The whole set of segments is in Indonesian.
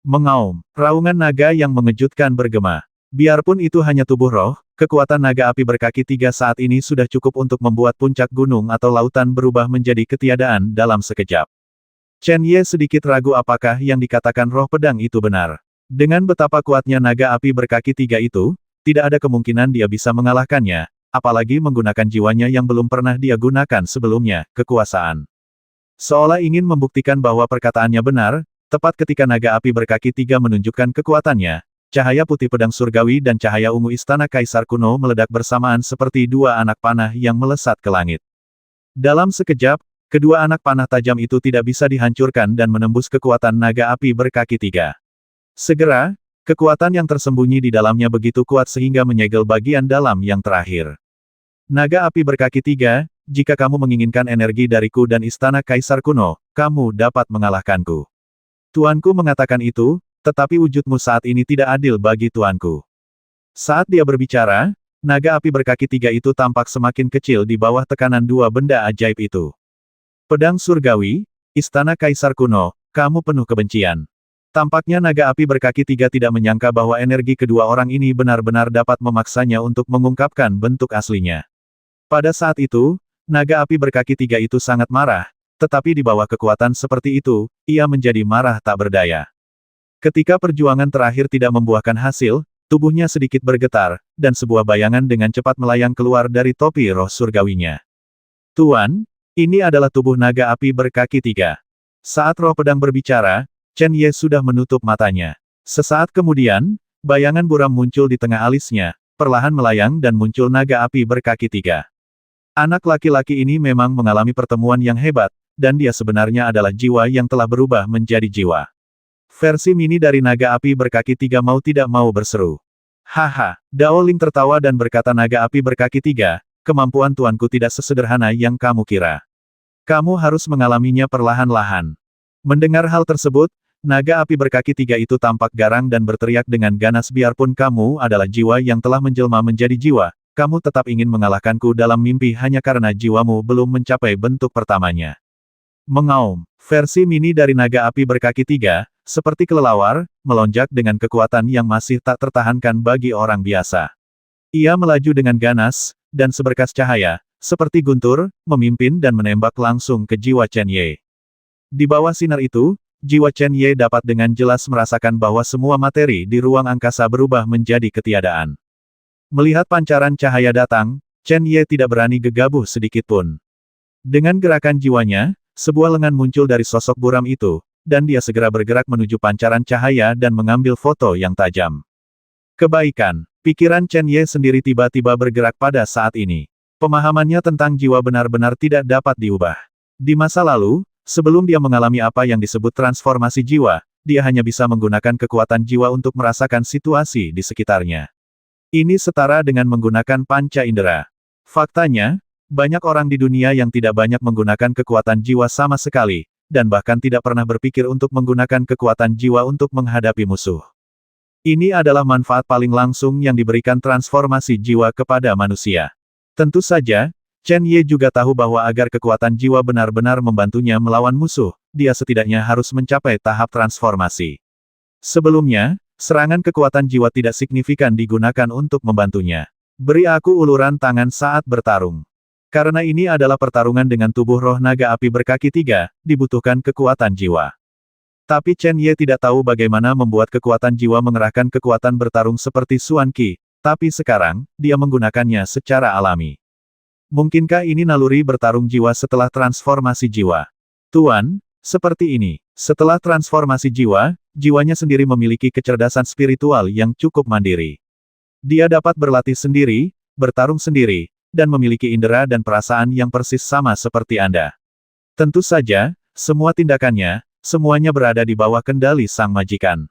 Mengaum, raungan naga yang mengejutkan bergema. Biarpun itu hanya tubuh roh, kekuatan naga api berkaki tiga saat ini sudah cukup untuk membuat puncak gunung atau lautan berubah menjadi ketiadaan dalam sekejap. Chen Ye sedikit ragu apakah yang dikatakan roh pedang itu benar. Dengan betapa kuatnya naga api berkaki tiga itu, tidak ada kemungkinan dia bisa mengalahkannya, apalagi menggunakan jiwanya yang belum pernah dia gunakan sebelumnya, kekuasaan. Seolah ingin membuktikan bahwa perkataannya benar, tepat ketika naga api berkaki tiga menunjukkan kekuatannya, cahaya putih pedang surgawi dan cahaya ungu istana kaisar kuno meledak bersamaan seperti dua anak panah yang melesat ke langit. Dalam sekejap, kedua anak panah tajam itu tidak bisa dihancurkan dan menembus kekuatan naga api berkaki tiga. Segera, kekuatan yang tersembunyi di dalamnya begitu kuat sehingga menyegel bagian dalam yang terakhir. Naga api berkaki tiga, jika kamu menginginkan energi dariku dan istana kaisar kuno, kamu dapat mengalahkanku. Tuanku mengatakan itu, tetapi wujudmu saat ini tidak adil bagi tuanku. Saat dia berbicara, naga api berkaki tiga itu tampak semakin kecil di bawah tekanan dua benda ajaib itu. Pedang surgawi, istana kaisar kuno, kamu penuh kebencian. Tampaknya naga api berkaki tiga tidak menyangka bahwa energi kedua orang ini benar-benar dapat memaksanya untuk mengungkapkan bentuk aslinya. Pada saat itu, naga api berkaki tiga itu sangat marah, tetapi di bawah kekuatan seperti itu, ia menjadi marah tak berdaya. Ketika perjuangan terakhir tidak membuahkan hasil, tubuhnya sedikit bergetar, dan sebuah bayangan dengan cepat melayang keluar dari topi roh surgawinya. Tuan, ini adalah tubuh naga api berkaki tiga. Saat roh pedang berbicara, Chen Ye sudah menutup matanya. Sesaat kemudian, bayangan buram muncul di tengah alisnya, perlahan melayang dan muncul naga api berkaki tiga. Anak laki-laki ini memang mengalami pertemuan yang hebat, dan dia sebenarnya adalah jiwa yang telah berubah menjadi jiwa. Versi mini dari naga api berkaki tiga mau tidak mau berseru. Haha, Dao Ling tertawa dan berkata naga api berkaki tiga, kemampuan tuanku tidak sesederhana yang kamu kira. Kamu harus mengalaminya perlahan-lahan. Mendengar hal tersebut, naga api berkaki tiga itu tampak garang dan berteriak dengan ganas biarpun kamu adalah jiwa yang telah menjelma menjadi jiwa, kamu tetap ingin mengalahkanku dalam mimpi hanya karena jiwamu belum mencapai bentuk pertamanya. Mengaum, versi mini dari naga api berkaki tiga, seperti kelelawar, melonjak dengan kekuatan yang masih tak tertahankan bagi orang biasa. Ia melaju dengan ganas, dan seberkas cahaya, seperti guntur, memimpin dan menembak langsung ke jiwa Chen Ye. Di bawah sinar itu, jiwa Chen Ye dapat dengan jelas merasakan bahwa semua materi di ruang angkasa berubah menjadi ketiadaan. Melihat pancaran cahaya datang, Chen Ye tidak berani gegabah sedikitpun. Dengan gerakan jiwanya, sebuah lengan muncul dari sosok buram itu, dan dia segera bergerak menuju pancaran cahaya dan mengambil foto yang tajam. Kebaikan, pikiran Chen Ye sendiri tiba-tiba bergerak pada saat ini. Pemahamannya tentang jiwa benar-benar tidak dapat diubah. Di masa lalu, sebelum dia mengalami apa yang disebut transformasi jiwa, dia hanya bisa menggunakan kekuatan jiwa untuk merasakan situasi di sekitarnya. Ini setara dengan menggunakan panca indera. Faktanya, banyak orang di dunia yang tidak banyak menggunakan kekuatan jiwa sama sekali, dan bahkan tidak pernah berpikir untuk menggunakan kekuatan jiwa untuk menghadapi musuh. Ini adalah manfaat paling langsung yang diberikan transformasi jiwa kepada manusia. Tentu saja, Chen Ye juga tahu bahwa agar kekuatan jiwa benar-benar membantunya melawan musuh, dia setidaknya harus mencapai tahap transformasi. Sebelumnya, serangan kekuatan jiwa tidak signifikan digunakan untuk membantunya. Beri aku uluran tangan saat bertarung. Karena ini adalah pertarungan dengan tubuh roh naga api berkaki tiga, dibutuhkan kekuatan jiwa. Tapi Chen Ye tidak tahu bagaimana membuat kekuatan jiwa mengerahkan kekuatan bertarung seperti Xuan Qi, tapi sekarang, dia menggunakannya secara alami. Mungkinkah ini naluri bertarung jiwa setelah transformasi jiwa? Tuan, seperti ini. Setelah transformasi jiwa, jiwanya sendiri memiliki kecerdasan spiritual yang cukup mandiri. Dia dapat berlatih sendiri, bertarung sendiri, dan memiliki indera dan perasaan yang persis sama seperti Anda. Tentu saja, semua tindakannya, semuanya berada di bawah kendali sang majikan.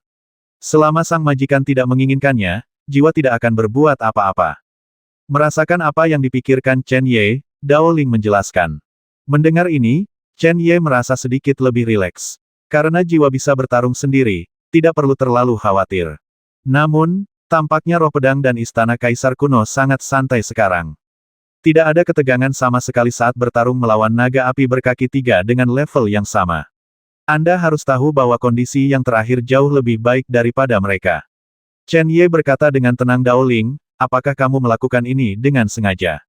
Selama sang majikan tidak menginginkannya, jiwa tidak akan berbuat apa-apa. Merasakan apa yang dipikirkan Chen Ye, Dao Ling menjelaskan. Mendengar ini, Chen Ye merasa sedikit lebih rileks. Karena jiwa bisa bertarung sendiri, tidak perlu terlalu khawatir. Namun, tampaknya roh pedang dan istana kaisar kuno sangat santai sekarang. Tidak ada ketegangan sama sekali saat bertarung melawan naga api berkaki tiga dengan level yang sama. Anda harus tahu bahwa kondisi yang terakhir jauh lebih baik daripada mereka. Chen Ye berkata dengan tenang. Dao Ling, apakah kamu melakukan ini dengan sengaja?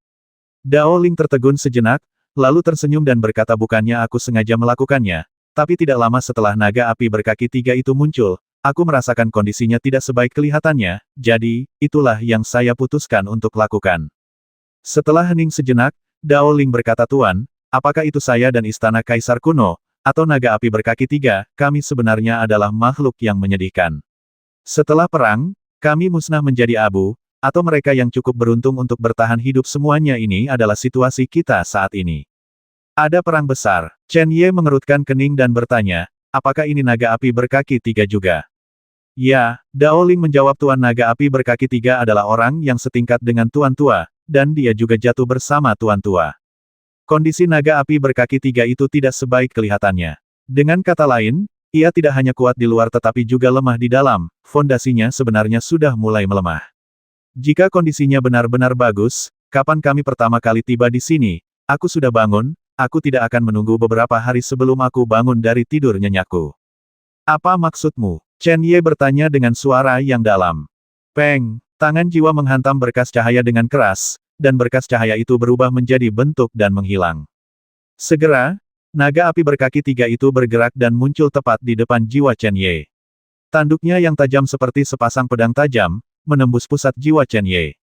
Dao Ling tertegun sejenak, lalu tersenyum dan berkata bukannya aku sengaja melakukannya, tapi tidak lama setelah naga api berkaki 3 itu muncul, aku merasakan kondisinya tidak sebaik kelihatannya, jadi, itulah yang saya putuskan untuk lakukan. Setelah hening sejenak, Dao Ling berkata Tuan, apakah itu saya dan istana Kaisar kuno, atau naga api berkaki 3, kami sebenarnya adalah makhluk yang menyedihkan. Setelah perang, kami musnah menjadi abu, atau mereka yang cukup beruntung untuk bertahan hidup semuanya ini adalah situasi kita saat ini. Ada perang besar. Chen Ye mengerutkan kening dan bertanya, apakah ini naga api berkaki 3 juga? Ya, Dao Ling menjawab Tuan naga api berkaki 3 adalah orang yang setingkat dengan Tuan Tua, dan dia juga jatuh bersama Tuan Tua. Kondisi naga api berkaki 3 itu tidak sebaik kelihatannya. Dengan kata lain, ia tidak hanya kuat di luar tetapi juga lemah di dalam, fondasinya sebenarnya sudah mulai melemah. Jika kondisinya benar-benar bagus, kapan kami pertama kali tiba di sini, aku sudah bangun, aku tidak akan menunggu beberapa hari sebelum aku bangun dari tidur nyenyakku. Apa maksudmu? Chen Ye bertanya dengan suara yang dalam. Peng, tangan jiwa menghantam berkas cahaya dengan keras, dan berkas cahaya itu berubah menjadi bentuk dan menghilang. Segera, naga api berkaki 3 itu bergerak dan muncul tepat di depan jiwa Chen Ye. Tanduknya yang tajam seperti sepasang pedang tajam, menembus pusat jiwa Chen Ye.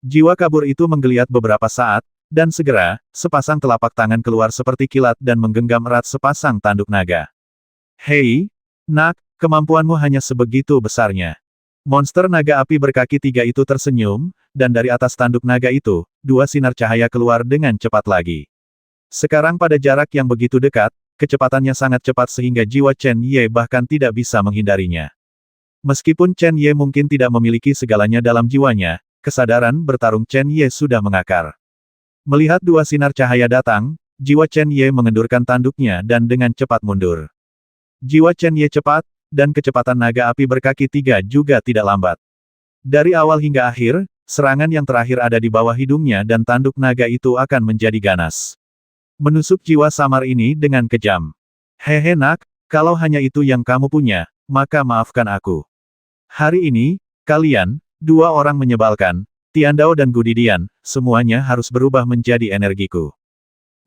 Jiwa kabur itu menggeliat beberapa saat, dan segera, sepasang telapak tangan keluar seperti kilat dan menggenggam erat sepasang tanduk naga. Hei, nak, kemampuanmu hanya sebegitu besarnya. Monster naga api berkaki 3 itu tersenyum, dan dari atas tanduk naga itu, 2 sinar cahaya keluar dengan cepat lagi. Sekarang pada jarak yang begitu dekat, kecepatannya sangat cepat sehingga jiwa Chen Ye bahkan tidak bisa menghindarinya. Meskipun Chen Ye mungkin tidak memiliki segalanya dalam jiwanya, kesadaran bertarung Chen Ye sudah mengakar. Melihat 2 sinar cahaya datang, jiwa Chen Ye mengendurkan tanduknya dan dengan cepat mundur. Jiwa Chen Ye cepat, dan kecepatan naga api berkaki 3 juga tidak lambat. Dari awal hingga akhir, serangan yang terakhir ada di bawah hidungnya dan tanduk naga itu akan menjadi ganas. Menusuk jiwa samar ini dengan kejam. Hehe nak, kalau hanya itu yang kamu punya, maka maafkan aku. Hari ini, kalian, 2 orang menyebalkan, Tiandao dan Gudidian, semuanya harus berubah menjadi energiku.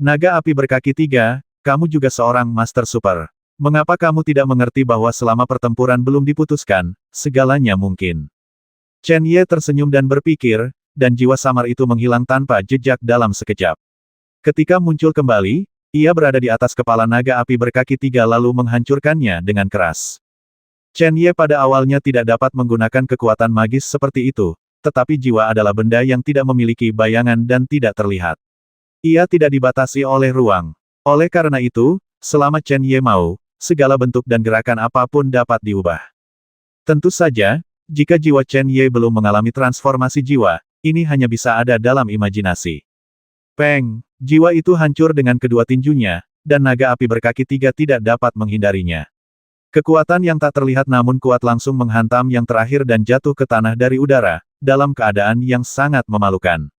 Naga api berkaki 3, kamu juga seorang Master Super. Mengapa kamu tidak mengerti bahwa selama pertempuran belum diputuskan, segalanya mungkin? Chen Ye tersenyum dan berpikir, dan jiwa samar itu menghilang tanpa jejak dalam sekejap. Ketika muncul kembali, ia berada di atas kepala naga api berkaki 3 lalu menghancurkannya dengan keras. Chen Ye pada awalnya tidak dapat menggunakan kekuatan magis seperti itu, tetapi jiwa adalah benda yang tidak memiliki bayangan dan tidak terlihat. Ia tidak dibatasi oleh ruang. Oleh karena itu, selama Chen Ye mau, segala bentuk dan gerakan apapun dapat diubah. Tentu saja, jika jiwa Chen Ye belum mengalami transformasi jiwa, ini hanya bisa ada dalam imajinasi. Peng, jiwa itu hancur dengan kedua tinjunya, dan naga api berkaki 3 tidak dapat menghindarinya. Kekuatan yang tak terlihat namun kuat langsung menghantam yang terakhir dan jatuh ke tanah dari udara, dalam keadaan yang sangat memalukan.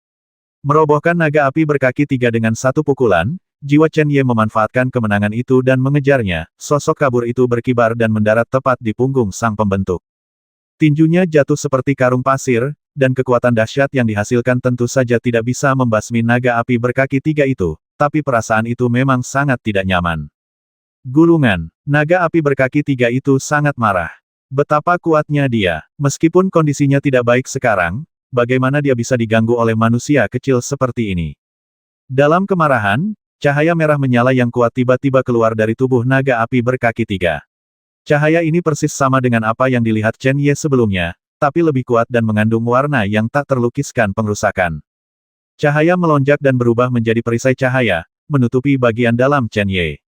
Merobohkan naga api berkaki 3 dengan satu pukulan, jiwa Chen Ye memanfaatkan kemenangan itu dan mengejarnya, sosok kabur itu berkibar dan mendarat tepat di punggung sang pembentuk. Tinjunya jatuh seperti karung pasir, dan kekuatan dahsyat yang dihasilkan tentu saja tidak bisa membasmi naga api berkaki 3 itu, tapi perasaan itu memang sangat tidak nyaman. Gulungan, naga api berkaki 3 itu sangat marah. Betapa kuatnya dia, meskipun kondisinya tidak baik sekarang, bagaimana dia bisa diganggu oleh manusia kecil seperti ini? Dalam kemarahan, cahaya merah menyala yang kuat tiba-tiba keluar dari tubuh naga api berkaki 3. Cahaya ini persis sama dengan apa yang dilihat Chen Ye sebelumnya, tapi lebih kuat dan mengandung warna yang tak terlukiskan pengrusakan. Cahaya melonjak dan berubah menjadi perisai cahaya, menutupi bagian dalam Chen Ye.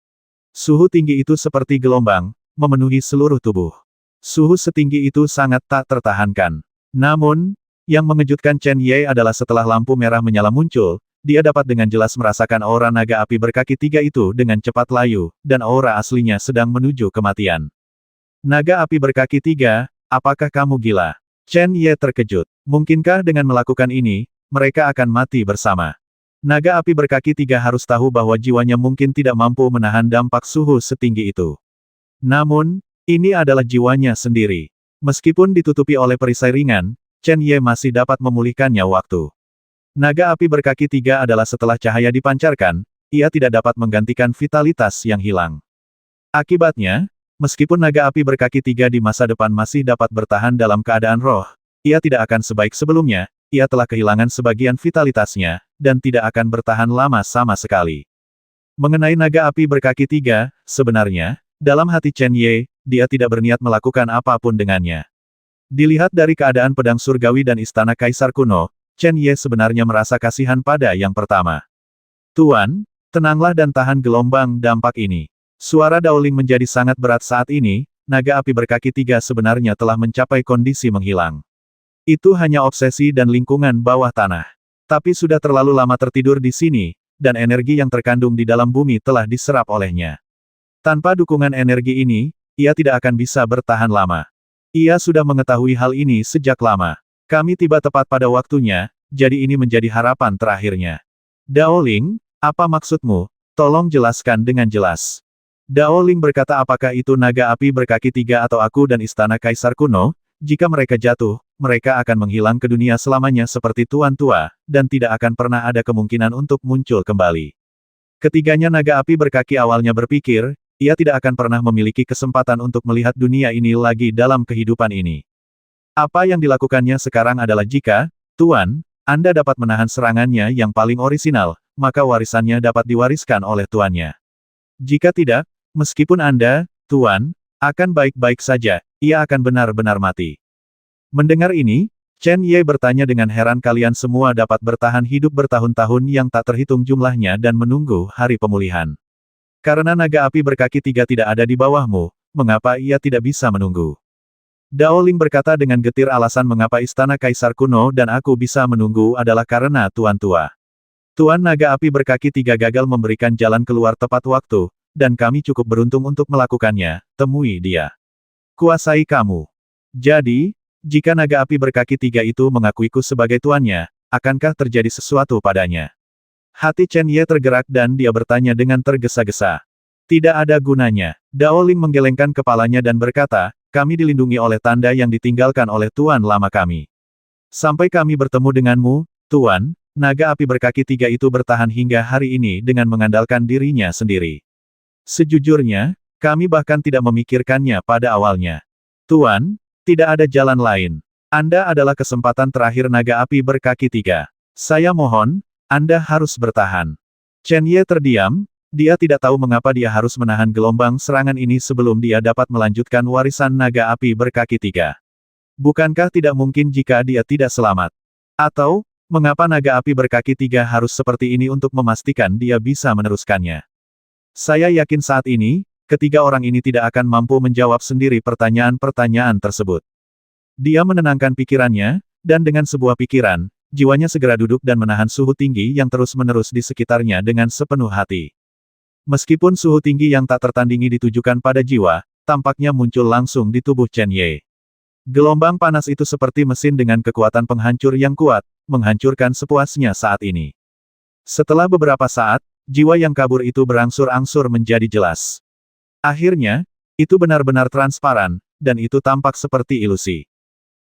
Suhu tinggi itu seperti gelombang, memenuhi seluruh tubuh. Suhu setinggi itu sangat tak tertahankan. Namun, yang mengejutkan Chen Ye adalah setelah lampu merah menyala muncul, dia dapat dengan jelas merasakan aura naga api berkaki 3 itu dengan cepat layu, dan aura aslinya sedang menuju kematian. Naga api berkaki 3, apakah kamu gila? Chen Ye terkejut. Mungkinkah dengan melakukan ini, mereka akan mati bersama? Naga api berkaki tiga harus tahu bahwa jiwanya mungkin tidak mampu menahan dampak suhu setinggi itu. Namun, ini adalah jiwanya sendiri. Meskipun ditutupi oleh perisai ringan, Chen Ye masih dapat memulihkannya waktu. Naga api berkaki tiga adalah setelah cahaya dipancarkan, ia tidak dapat menggantikan vitalitas yang hilang. Akibatnya, meskipun naga api berkaki tiga di masa depan masih dapat bertahan dalam keadaan roh, ia tidak akan sebaik sebelumnya, ia telah kehilangan sebagian vitalitasnya, dan tidak akan bertahan lama sama sekali. Mengenai naga api berkaki tiga, sebenarnya, dalam hati Chen Ye, dia tidak berniat melakukan apapun dengannya. Dilihat dari keadaan pedang surgawi dan istana kaisar kuno, Chen Ye sebenarnya merasa kasihan pada yang pertama. Tuan, tenanglah dan tahan gelombang dampak ini. Suara Daoling menjadi sangat berat saat ini, naga api berkaki tiga sebenarnya telah mencapai kondisi menghilang. Itu hanya obsesi dan lingkungan bawah tanah. Tapi sudah terlalu lama tertidur di sini, dan energi yang terkandung di dalam bumi telah diserap olehnya. Tanpa dukungan energi ini, ia tidak akan bisa bertahan lama. Ia sudah mengetahui hal ini sejak lama. Kami tiba tepat pada waktunya, jadi ini menjadi harapan terakhirnya. Daoling, apa maksudmu? Tolong jelaskan dengan jelas. Daoling berkata apakah itu naga api berkaki tiga atau aku dan istana kaisar kuno? Jika mereka jatuh, mereka akan menghilang ke dunia selamanya seperti tuan tua, dan tidak akan pernah ada kemungkinan untuk muncul kembali. Ketiganya naga api berkaki awalnya berpikir, ia tidak akan pernah memiliki kesempatan untuk melihat dunia ini lagi dalam kehidupan ini. Apa yang dilakukannya sekarang adalah jika, Tuan, Anda dapat menahan serangannya yang paling orisinal, maka warisannya dapat diwariskan oleh tuannya. Jika tidak, meskipun Anda, Tuan, akan baik-baik saja, ia akan benar-benar mati. Mendengar ini, Chen Ye bertanya dengan heran kalian semua dapat bertahan hidup bertahun-tahun yang tak terhitung jumlahnya dan menunggu hari pemulihan. Karena naga api berkaki tiga tidak ada di bawahmu, mengapa ia tidak bisa menunggu? Daoling berkata dengan getir alasan mengapa istana kaisar kuno dan aku bisa menunggu adalah karena tuan tua. Tuan naga api berkaki tiga gagal memberikan jalan keluar tepat waktu, dan kami cukup beruntung untuk melakukannya, temui dia. Kuasai kamu. Jadi, jika naga api berkaki tiga itu mengakuiku sebagai tuannya, akankah terjadi sesuatu padanya? Hati Chen Ye tergerak dan dia bertanya dengan tergesa-gesa. Tidak ada gunanya. Daoling menggelengkan kepalanya dan berkata, kami dilindungi oleh tanda yang ditinggalkan oleh tuan lama kami. Sampai kami bertemu denganmu, tuan, naga api berkaki tiga itu bertahan hingga hari ini dengan mengandalkan dirinya sendiri. Sejujurnya, kami bahkan tidak memikirkannya pada awalnya. Tuan, tidak ada jalan lain. Anda adalah kesempatan terakhir naga api berkaki tiga. Saya mohon, Anda harus bertahan. Chen Ye terdiam, dia tidak tahu mengapa dia harus menahan gelombang serangan ini sebelum dia dapat melanjutkan warisan naga api berkaki tiga. Bukankah tidak mungkin jika dia tidak selamat? Atau, mengapa naga api berkaki tiga harus seperti ini untuk memastikan dia bisa meneruskannya? Saya yakin saat ini, ketiga orang ini tidak akan mampu menjawab sendiri pertanyaan-pertanyaan tersebut. Dia menenangkan pikirannya, dan dengan sebuah pikiran, jiwanya segera duduk dan menahan suhu tinggi yang terus-menerus di sekitarnya dengan sepenuh hati. Meskipun suhu tinggi yang tak tertandingi ditujukan pada jiwa, tampaknya muncul langsung di tubuh Chen Ye. Gelombang panas itu seperti mesin dengan kekuatan penghancur yang kuat, menghancurkan sepuasnya saat ini. Setelah beberapa saat, jiwa yang kabur itu berangsur-angsur menjadi jelas. Akhirnya, itu benar-benar transparan, dan itu tampak seperti ilusi.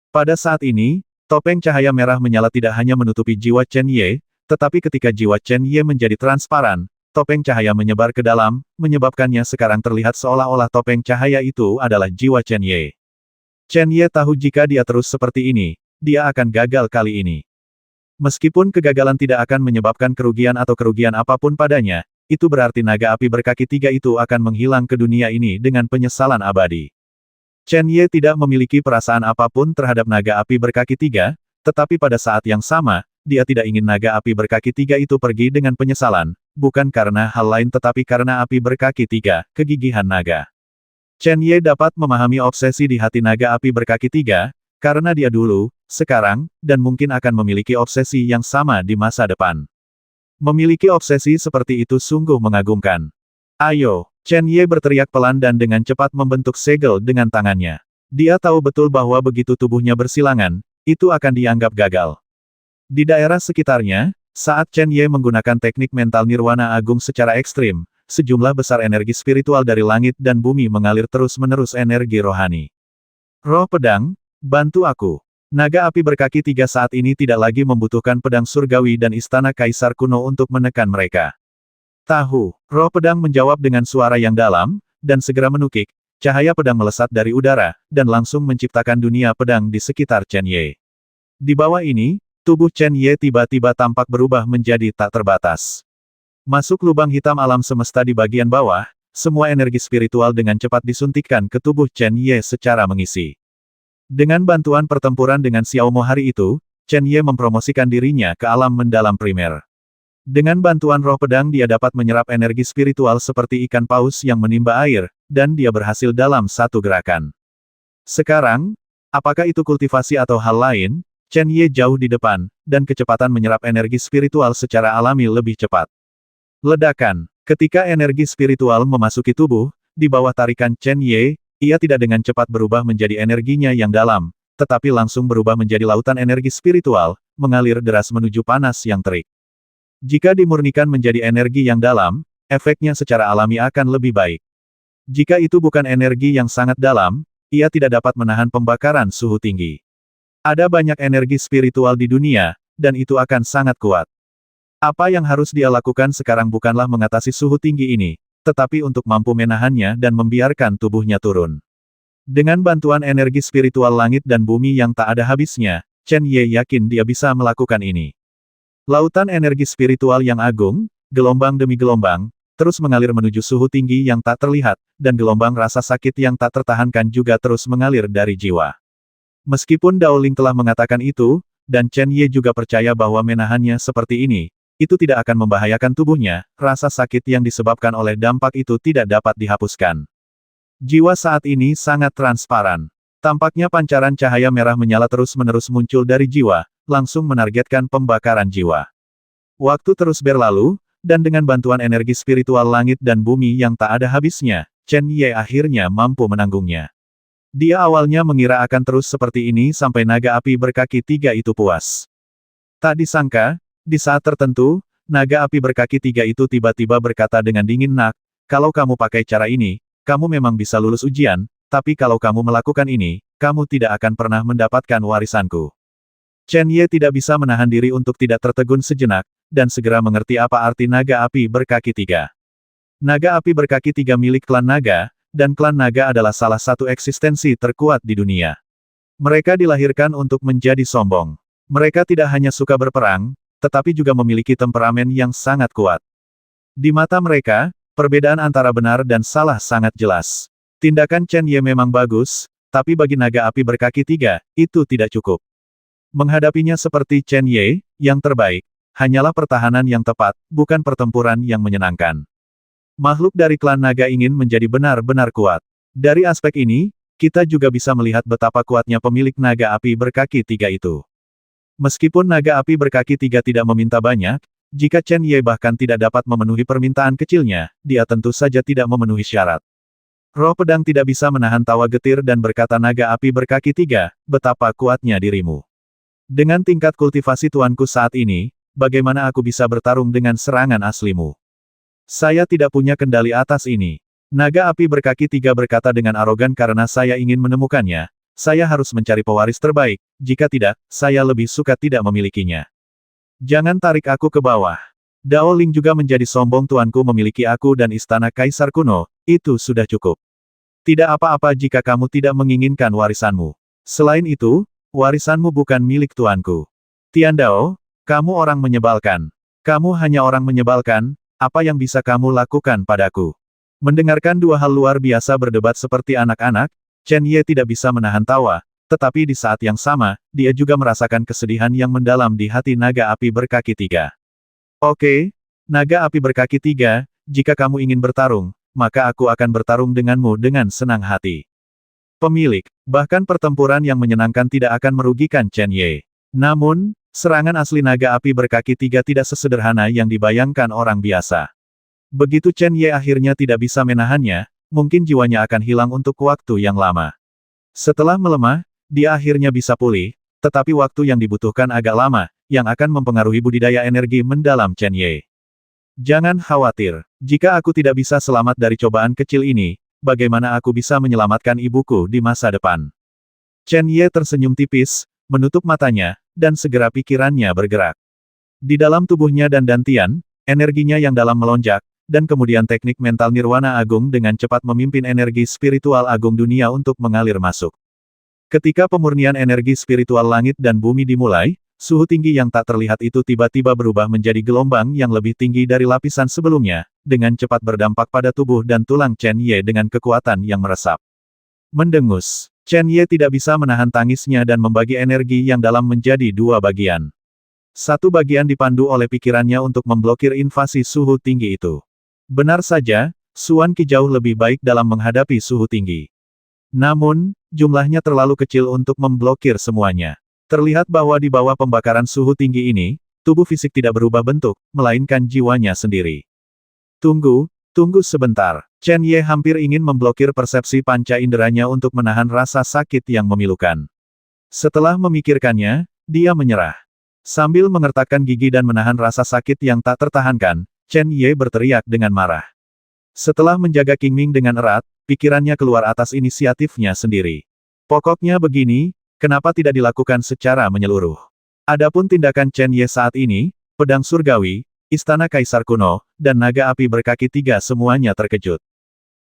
Pada saat ini, topeng cahaya merah menyala tidak hanya menutupi jiwa Chen Ye, tetapi ketika jiwa Chen Ye menjadi transparan, topeng cahaya menyebar ke dalam, menyebabkannya sekarang terlihat seolah-olah topeng cahaya itu adalah jiwa Chen Ye. Chen Ye tahu jika dia terus seperti ini, dia akan gagal kali ini. Meskipun kegagalan tidak akan menyebabkan kerugian atau kerugian apapun padanya, itu berarti naga api berkaki tiga itu akan menghilang ke dunia ini dengan penyesalan abadi. Chen Ye tidak memiliki perasaan apapun terhadap naga api berkaki tiga, tetapi pada saat yang sama, dia tidak ingin naga api berkaki tiga itu pergi dengan penyesalan, bukan karena hal lain tetapi karena api berkaki tiga, kegigihan naga. Chen Ye dapat memahami obsesi di hati naga api berkaki tiga, karena dia dulu, sekarang, dan mungkin akan memiliki obsesi yang sama di masa depan. Memiliki obsesi seperti itu sungguh mengagumkan. Ayo, Chen Ye berteriak pelan dan dengan cepat membentuk segel dengan tangannya. Dia tahu betul bahwa begitu tubuhnya bersilangan, itu akan dianggap gagal. Di daerah sekitarnya, Saat Chen Ye menggunakan teknik mental nirwana agung secara ekstrim, sejumlah besar energi spiritual dari langit dan bumi mengalir terus-menerus energi rohani. Roh pedang, bantu aku. Naga api berkaki tiga saat ini tidak lagi membutuhkan pedang surgawi dan istana kaisar kuno untuk menekan mereka. Tahu, roh pedang menjawab dengan suara yang dalam, dan segera menukik, cahaya pedang melesat dari udara, dan langsung menciptakan dunia pedang di sekitar Chen Ye. Di bawah ini, tubuh Chen Ye tiba-tiba tampak berubah menjadi tak terbatas. Masuk lubang hitam alam semesta di bagian bawah, semua energi spiritual dengan cepat disuntikkan ke tubuh Chen Ye secara mengisi. Dengan bantuan pertempuran dengan Xiao Mo hari itu, Chen Ye mempromosikan dirinya ke alam mendalam primer. Dengan bantuan roh pedang dia dapat menyerap energi spiritual seperti ikan paus yang menimba air, dan dia berhasil dalam satu gerakan. Sekarang, apakah itu kultivasi atau hal lain, Chen Ye jauh di depan, dan kecepatan menyerap energi spiritual secara alami lebih cepat. Ledakan. Ketika energi spiritual memasuki tubuh, di bawah tarikan Chen Ye, ia tidak dengan cepat berubah menjadi energinya yang dalam, tetapi langsung berubah menjadi lautan energi spiritual, mengalir deras menuju panas yang terik. Jika dimurnikan menjadi energi yang dalam, efeknya secara alami akan lebih baik. Jika itu bukan energi yang sangat dalam, ia tidak dapat menahan pembakaran suhu tinggi. Ada banyak energi spiritual di dunia, dan itu akan sangat kuat. Apa yang harus dia lakukan sekarang bukanlah mengatasi suhu tinggi ini, tetapi untuk mampu menahannya dan membiarkan tubuhnya turun. Dengan bantuan energi spiritual langit dan bumi yang tak ada habisnya, Chen Ye yakin dia bisa melakukan ini. Lautan energi spiritual yang agung, gelombang demi gelombang, terus mengalir menuju suhu tinggi yang tak terlihat, dan gelombang rasa sakit yang tak tertahankan juga terus mengalir dari jiwa. Meskipun Dao Ling telah mengatakan itu, dan Chen Ye juga percaya bahwa menahannya seperti ini, itu tidak akan membahayakan tubuhnya, rasa sakit yang disebabkan oleh dampak itu tidak dapat dihapuskan. Jiwa saat ini sangat transparan. Tampaknya pancaran cahaya merah menyala terus-menerus muncul dari jiwa, langsung menargetkan pembakaran jiwa. Waktu terus berlalu, dan dengan bantuan energi spiritual langit dan bumi yang tak ada habisnya, Chen Ye akhirnya mampu menanggungnya. Dia awalnya mengira akan terus seperti ini sampai naga api berkaki tiga itu puas. Tak disangka, di saat tertentu, naga api berkaki tiga itu tiba-tiba berkata dengan dingin, "Nak, kalau kamu pakai cara ini, kamu memang bisa lulus ujian, tapi kalau kamu melakukan ini, kamu tidak akan pernah mendapatkan warisanku." Chen Ye tidak bisa menahan diri untuk tidak tertegun sejenak, dan segera mengerti apa arti naga api berkaki tiga. Naga api berkaki tiga milik klan naga, dan klan naga adalah salah satu eksistensi terkuat di dunia. Mereka dilahirkan untuk menjadi sombong. Mereka tidak hanya suka berperang, tetapi juga memiliki temperamen yang sangat kuat. Di mata mereka, perbedaan antara benar dan salah sangat jelas. Tindakan Chen Ye memang bagus, tapi bagi naga api berkaki tiga, itu tidak cukup. Menghadapinya seperti Chen Ye, yang terbaik, hanyalah pertahanan yang tepat, bukan pertempuran yang menyenangkan. Makhluk dari klan naga ingin menjadi benar-benar kuat. Dari aspek ini, kita juga bisa melihat betapa kuatnya pemilik naga api berkaki tiga itu. Meskipun naga api berkaki tiga tidak meminta banyak, jika Chen Ye bahkan tidak dapat memenuhi permintaan kecilnya, dia tentu saja tidak memenuhi syarat. Roh pedang tidak bisa menahan tawa getir dan berkata, "Naga api berkaki tiga, betapa kuatnya dirimu. Dengan tingkat kultivasi tuanku saat ini, bagaimana aku bisa bertarung dengan serangan aslimu? Saya tidak punya kendali atas ini." Naga api berkaki tiga berkata dengan arogan, "Karena saya ingin menemukannya, saya harus mencari pewaris terbaik, jika tidak, saya lebih suka tidak memilikinya. Jangan tarik aku ke bawah. Dao Ling juga menjadi sombong, tuanku memiliki aku dan istana kaisar kuno, itu sudah cukup. Tidak apa-apa jika kamu tidak menginginkan warisanmu. Selain itu, warisanmu bukan milik tuanku. Tian Dao, kamu orang menyebalkan. Kamu hanya orang menyebalkan, apa yang bisa kamu lakukan padaku?" Mendengarkan dua hal luar biasa berdebat seperti anak-anak, Chen Ye tidak bisa menahan tawa, tetapi di saat yang sama, dia juga merasakan kesedihan yang mendalam di hati naga api berkaki tiga. "Oke, naga api berkaki tiga, jika kamu ingin bertarung, maka aku akan bertarung denganmu dengan senang hati." Pemilik, bahkan pertempuran yang menyenangkan tidak akan merugikan Chen Ye. Namun, serangan asli naga api berkaki tiga tidak sesederhana yang dibayangkan orang biasa. Begitu Chen Ye akhirnya tidak bisa menahannya, mungkin jiwanya akan hilang untuk waktu yang lama. Setelah melemah, dia akhirnya bisa pulih, tetapi waktu yang dibutuhkan agak lama, yang akan mempengaruhi budidaya energi mendalam Chen Ye. Jangan khawatir, jika aku tidak bisa selamat dari cobaan kecil ini, bagaimana aku bisa menyelamatkan ibuku di masa depan? Chen Ye tersenyum tipis, menutup matanya, dan segera pikirannya bergerak. Di dalam tubuhnya dan Dantian, energinya yang dalam melonjak, dan kemudian teknik mental Nirwana Agung dengan cepat memimpin energi spiritual agung dunia untuk mengalir masuk. Ketika pemurnian energi spiritual langit dan bumi dimulai, suhu tinggi yang tak terlihat itu tiba-tiba berubah menjadi gelombang yang lebih tinggi dari lapisan sebelumnya, dengan cepat berdampak pada tubuh dan tulang Chen Ye dengan kekuatan yang meresap. Mendengus, Chen Ye tidak bisa menahan tangisnya dan membagi energi yang dalam menjadi dua bagian. Satu bagian dipandu oleh pikirannya untuk memblokir invasi suhu tinggi itu. Benar saja, Suan Qi jauh lebih baik dalam menghadapi suhu tinggi. Namun, jumlahnya terlalu kecil untuk memblokir semuanya. Terlihat bahwa di bawah pembakaran suhu tinggi ini, tubuh fisik tidak berubah bentuk, melainkan jiwanya sendiri. Tunggu sebentar. Chen Ye hampir ingin memblokir persepsi panca inderanya untuk menahan rasa sakit yang memilukan. Setelah memikirkannya, dia menyerah. Sambil mengertakkan gigi dan menahan rasa sakit yang tak tertahankan, Chen Ye berteriak dengan marah. Setelah menjaga Qingming dengan erat, pikirannya keluar atas inisiatifnya sendiri. Pokoknya begini, kenapa tidak dilakukan secara menyeluruh? Adapun tindakan Chen Ye saat ini, pedang surgawi, istana kaisar kuno, dan naga api berkaki tiga semuanya terkejut.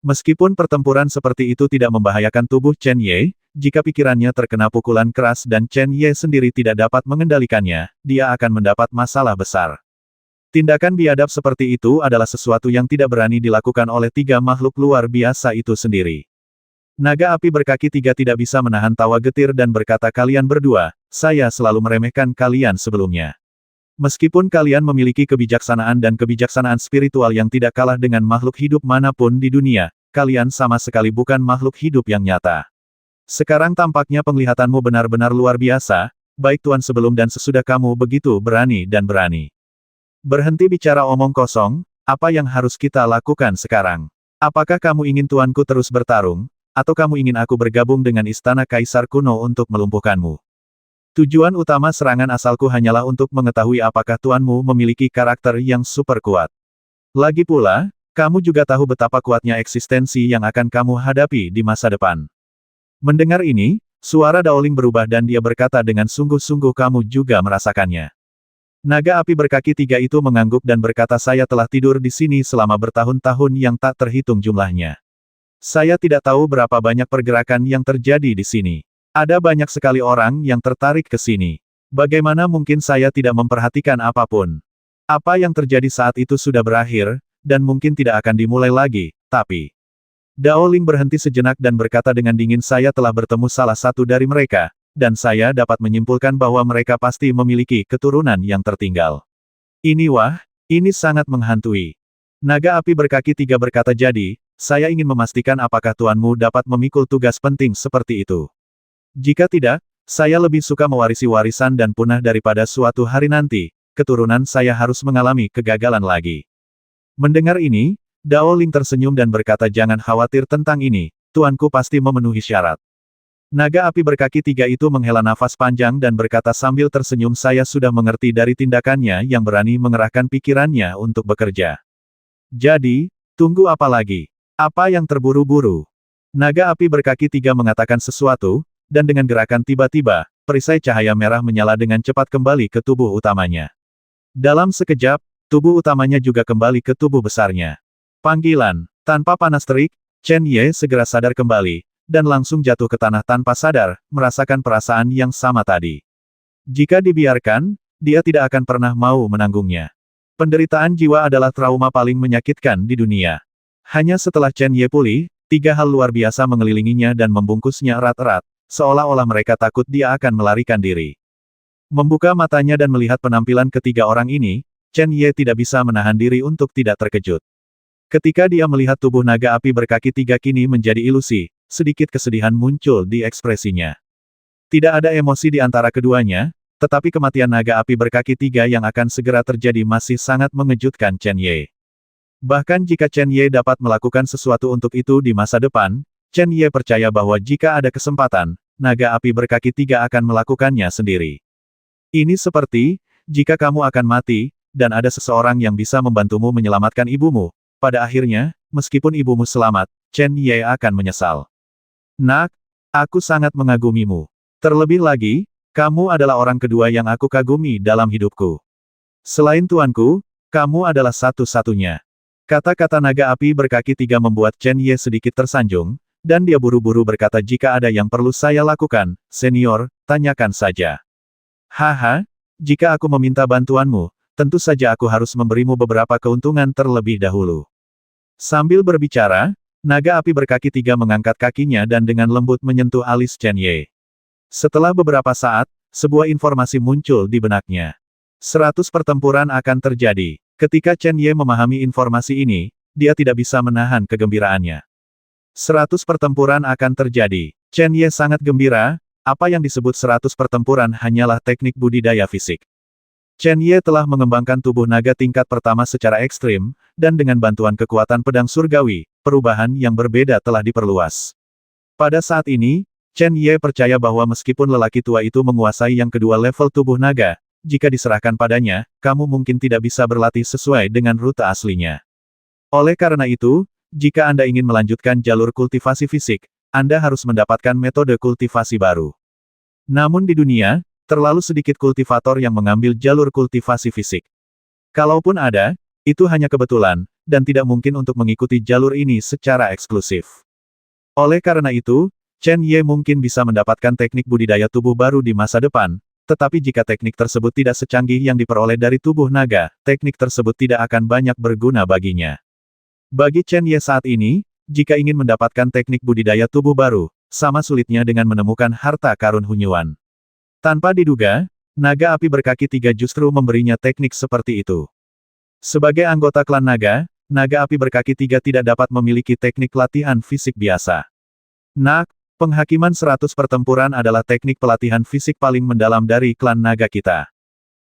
Meskipun pertempuran seperti itu tidak membahayakan tubuh Chen Ye, jika pikirannya terkena pukulan keras dan Chen Ye sendiri tidak dapat mengendalikannya, dia akan mendapat masalah besar. Tindakan biadab seperti itu adalah sesuatu yang tidak berani dilakukan oleh tiga makhluk luar biasa itu sendiri. Naga api berkaki tiga tidak bisa menahan tawa getir dan berkata, kalian berdua, saya selalu meremehkan kalian sebelumnya. Meskipun kalian memiliki kebijaksanaan dan kebijaksanaan spiritual yang tidak kalah dengan makhluk hidup manapun di dunia, kalian sama sekali bukan makhluk hidup yang nyata. Sekarang tampaknya penglihatanmu benar-benar luar biasa, baik tuan sebelum dan sesudah kamu begitu berani dan berani. Berhenti bicara omong kosong, apa yang harus kita lakukan sekarang? Apakah kamu ingin tuanku terus bertarung, atau kamu ingin aku bergabung dengan istana kaisar kuno untuk melumpuhkanmu? Tujuan utama serangan asalku hanyalah untuk mengetahui apakah tuanmu memiliki karakter yang super kuat. Lagi pula, kamu juga tahu betapa kuatnya eksistensi yang akan kamu hadapi di masa depan. Mendengar ini, suara Daoling berubah dan dia berkata dengan sungguh-sungguh, kamu juga merasakannya. Naga api berkaki tiga itu mengangguk dan berkata, saya telah tidur di sini selama bertahun-tahun yang tak terhitung jumlahnya. Saya tidak tahu berapa banyak pergerakan yang terjadi di sini. Ada banyak sekali orang yang tertarik ke sini. Bagaimana mungkin saya tidak memperhatikan apapun? Apa yang terjadi saat itu sudah berakhir, dan mungkin tidak akan dimulai lagi, tapi... Daoling berhenti sejenak dan berkata dengan dingin, saya telah bertemu salah satu dari mereka, dan saya dapat menyimpulkan bahwa mereka pasti memiliki keturunan yang tertinggal. Ini sangat menghantui. Naga api berkaki tiga berkata, jadi, saya ingin memastikan apakah tuanmu dapat memikul tugas penting seperti itu. Jika tidak, saya lebih suka mewarisi warisan dan punah daripada suatu hari nanti, keturunan saya harus mengalami kegagalan lagi. Mendengar ini, Daoling tersenyum dan berkata, jangan khawatir tentang ini, tuanku pasti memenuhi syarat. Naga api berkaki tiga itu menghela nafas panjang dan berkata sambil tersenyum, saya sudah mengerti dari tindakannya yang berani mengerahkan pikirannya untuk bekerja. Jadi, tunggu apa lagi? Apa yang terburu-buru? Naga api berkaki tiga mengatakan sesuatu, dan dengan gerakan tiba-tiba, perisai cahaya merah menyala dengan cepat kembali ke tubuh utamanya. Dalam sekejap, tubuh utamanya juga kembali ke tubuh besarnya. Panggilan, tanpa panas terik, Chen Ye segera sadar kembali, dan langsung jatuh ke tanah tanpa sadar, merasakan perasaan yang sama tadi. Jika dibiarkan, dia tidak akan pernah mau menanggungnya. Penderitaan jiwa adalah trauma paling menyakitkan di dunia. Hanya setelah Chen Ye pulih, tiga hal luar biasa mengelilinginya dan membungkusnya erat-erat, seolah-olah mereka takut dia akan melarikan diri. Membuka matanya dan melihat penampilan ketiga orang ini, Chen Ye tidak bisa menahan diri untuk tidak terkejut. Ketika dia melihat tubuh naga api berkaki tiga kini menjadi ilusi, sedikit kesedihan muncul di ekspresinya. Tidak ada emosi di antara keduanya, tetapi kematian naga api berkaki tiga yang akan segera terjadi masih sangat mengejutkan Chen Ye. Bahkan jika Chen Ye dapat melakukan sesuatu untuk itu di masa depan, Chen Ye percaya bahwa jika ada kesempatan, naga api berkaki tiga akan melakukannya sendiri. Ini seperti, jika kamu akan mati, dan ada seseorang yang bisa membantumu menyelamatkan ibumu. Pada akhirnya, meskipun ibumu selamat, Chen Ye akan menyesal. Nak, aku sangat mengagumimu. Terlebih lagi, kamu adalah orang kedua yang aku kagumi dalam hidupku. Selain tuanku, kamu adalah satu-satunya. Kata-kata naga api berkaki tiga membuat Chen Ye sedikit tersanjung, dan dia buru-buru berkata jika ada yang perlu saya lakukan, senior, tanyakan saja. Haha, jika aku meminta bantuanmu, tentu saja aku harus memberimu beberapa keuntungan terlebih dahulu. Sambil berbicara, naga api berkaki tiga mengangkat kakinya dan dengan lembut menyentuh alis Chen Ye. Setelah beberapa saat, sebuah informasi muncul di benaknya. 100 pertempuran akan terjadi. Ketika Chen Ye memahami informasi ini, dia tidak bisa menahan kegembiraannya. 100 pertempuran akan terjadi. Chen Ye sangat gembira, apa yang disebut 100 pertempuran hanyalah teknik budidaya fisik. Chen Ye telah mengembangkan tubuh naga tingkat pertama secara ekstrim, dan dengan bantuan kekuatan pedang surgawi, perubahan yang berbeda telah diperluas. Pada saat ini, Chen Ye percaya bahwa meskipun lelaki tua itu menguasai yang kedua level tubuh naga, jika diserahkan padanya, kamu mungkin tidak bisa berlatih sesuai dengan rute aslinya. Oleh karena itu, jika Anda ingin melanjutkan jalur kultivasi fisik, Anda harus mendapatkan metode kultivasi baru. Namun di dunia, terlalu sedikit kultivator yang mengambil jalur kultivasi fisik. Kalaupun ada, itu hanya kebetulan, dan tidak mungkin untuk mengikuti jalur ini secara eksklusif. Oleh karena itu, Chen Ye mungkin bisa mendapatkan teknik budidaya tubuh baru di masa depan, tetapi jika teknik tersebut tidak secanggih yang diperoleh dari tubuh naga, teknik tersebut tidak akan banyak berguna baginya. Bagi Chen Ye saat ini, jika ingin mendapatkan teknik budidaya tubuh baru, sama sulitnya dengan menemukan harta karun Hunyuan. Tanpa diduga, naga api berkaki tiga justru memberinya teknik seperti itu. Sebagai anggota klan naga, naga api berkaki tiga tidak dapat memiliki teknik latihan fisik biasa. Nak, penghakiman 100 pertempuran adalah teknik pelatihan fisik paling mendalam dari klan naga kita.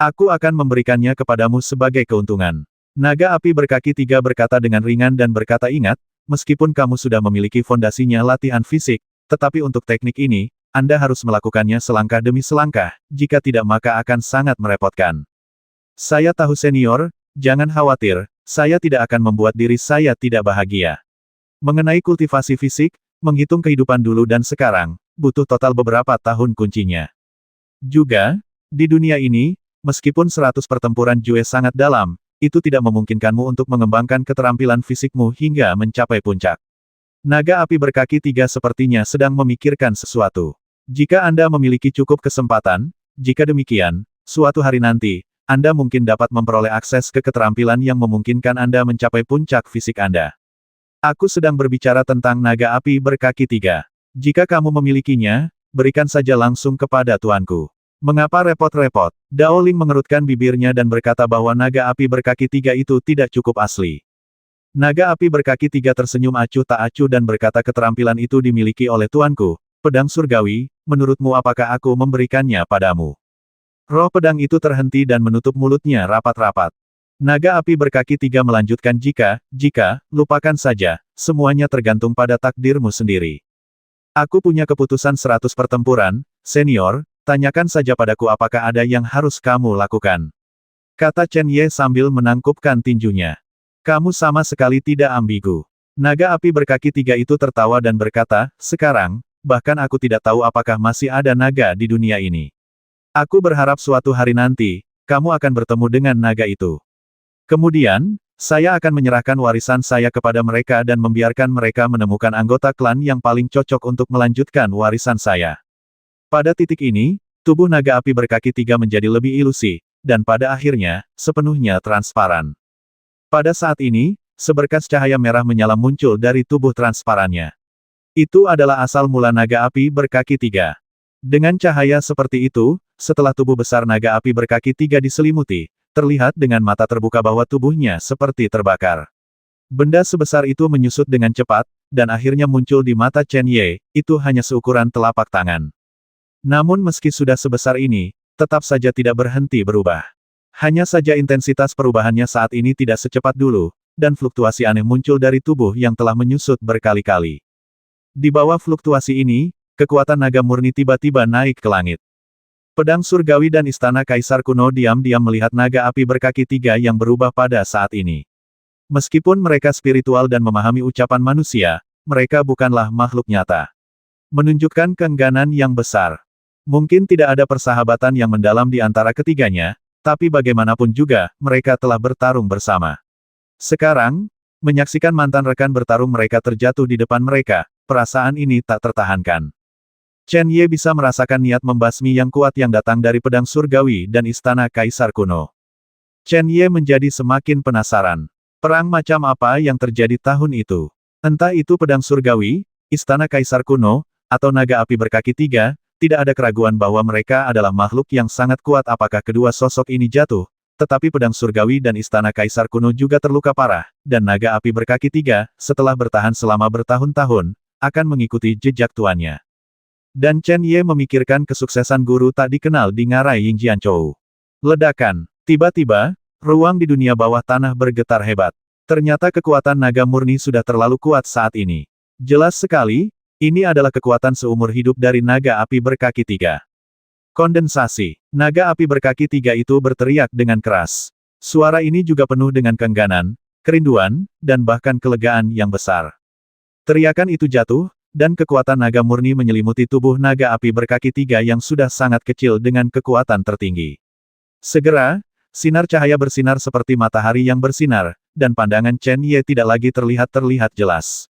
Aku akan memberikannya kepadamu sebagai keuntungan. Naga api berkaki tiga berkata dengan ringan dan berkata ingat, meskipun kamu sudah memiliki fondasinya latihan fisik, tetapi untuk teknik ini, Anda harus melakukannya selangkah demi selangkah, jika tidak maka akan sangat merepotkan. Saya tahu senior, jangan khawatir, saya tidak akan membuat diri saya tidak bahagia. Mengenai kultivasi fisik, menghitung kehidupan dulu dan sekarang, butuh total beberapa tahun kuncinya. Juga, di dunia ini, meskipun 100 pertempuran Jue sangat dalam, itu tidak memungkinkanmu untuk mengembangkan keterampilan fisikmu hingga mencapai puncak. Naga api berkaki tiga sepertinya sedang memikirkan sesuatu. Jika Anda memiliki cukup kesempatan, jika demikian, suatu hari nanti, Anda mungkin dapat memperoleh akses ke keterampilan yang memungkinkan Anda mencapai puncak fisik Anda. Aku sedang berbicara tentang naga api berkaki tiga. Jika kamu memilikinya, berikan saja langsung kepada tuanku. Mengapa repot-repot? Dao Ling mengerutkan bibirnya dan berkata bahwa naga api berkaki tiga itu tidak cukup asli. Naga api berkaki tiga tersenyum acuh tak acuh dan berkata keterampilan itu dimiliki oleh tuanku, pedang surgawi, menurutmu apakah aku memberikannya padamu? Roh pedang itu terhenti dan menutup mulutnya rapat-rapat. Naga api berkaki tiga melanjutkan jika, lupakan saja, semuanya tergantung pada takdirmu sendiri. Aku punya keputusan 100 pertempuran, senior, tanyakan saja padaku apakah ada yang harus kamu lakukan. Kata Chen Ye sambil menangkupkan tinjunya. Kamu sama sekali tidak ambigu. Naga api berkaki tiga itu tertawa dan berkata, sekarang, bahkan aku tidak tahu apakah masih ada naga di dunia ini. Aku berharap suatu hari nanti, kamu akan bertemu dengan naga itu. Kemudian, saya akan menyerahkan warisan saya kepada mereka dan membiarkan mereka menemukan anggota klan yang paling cocok untuk melanjutkan warisan saya. Pada titik ini, tubuh naga api berkaki tiga menjadi lebih ilusi, dan pada akhirnya, sepenuhnya transparan. Pada saat ini, seberkas cahaya merah menyala muncul dari tubuh transparannya. Itu adalah asal mula naga api berkaki tiga. Dengan cahaya seperti itu, setelah tubuh besar naga api berkaki tiga diselimuti, terlihat dengan mata terbuka bahwa tubuhnya seperti terbakar. Benda sebesar itu menyusut dengan cepat, dan akhirnya muncul di mata Chen Ye, itu hanya seukuran telapak tangan. Namun meski sudah sebesar ini, tetap saja tidak berhenti berubah. Hanya saja intensitas perubahannya saat ini tidak secepat dulu, dan fluktuasi aneh muncul dari tubuh yang telah menyusut berkali-kali. Di bawah fluktuasi ini, kekuatan naga murni tiba-tiba naik ke langit. Pedang surgawi dan istana kaisar kuno diam-diam melihat naga api berkaki 3 yang berubah pada saat ini. Meskipun mereka spiritual dan memahami ucapan manusia, mereka bukanlah makhluk nyata. Menunjukkan keengganan yang besar. Mungkin tidak ada persahabatan yang mendalam di antara ketiganya, tapi bagaimanapun juga, mereka telah bertarung bersama. Sekarang, menyaksikan mantan rekan bertarung mereka terjatuh di depan mereka, perasaan ini tak tertahankan. Chen Ye bisa merasakan niat membasmi yang kuat yang datang dari pedang surgawi dan istana kaisar kuno. Chen Ye menjadi semakin penasaran. Perang macam apa yang terjadi tahun itu? Entah itu pedang surgawi, istana kaisar kuno, atau naga api berkaki 3, tidak ada keraguan bahwa mereka adalah makhluk yang sangat kuat. Apakah kedua sosok ini jatuh, tetapi pedang surgawi dan istana kaisar kuno juga terluka parah, dan naga api berkaki 3, setelah bertahan selama bertahun-tahun, akan mengikuti jejak tuannya. Dan Chen Ye memikirkan kesuksesan guru tak dikenal di ngarai Ying Jianchou. Ledakan. Tiba-tiba, ruang di dunia bawah tanah bergetar hebat. Ternyata kekuatan naga murni sudah terlalu kuat saat ini. Jelas sekali, ini adalah kekuatan seumur hidup dari naga api berkaki 3. Kondensasi. Naga api berkaki 3 itu berteriak dengan keras. Suara ini juga penuh dengan keengganan, kerinduan, dan bahkan kelegaan yang besar. Teriakan itu jatuh, dan kekuatan naga murni menyelimuti tubuh naga api berkaki 3 yang sudah sangat kecil dengan kekuatan tertinggi. Segera, sinar cahaya bersinar seperti matahari yang bersinar, dan pandangan Chen Ye tidak lagi terlihat jelas.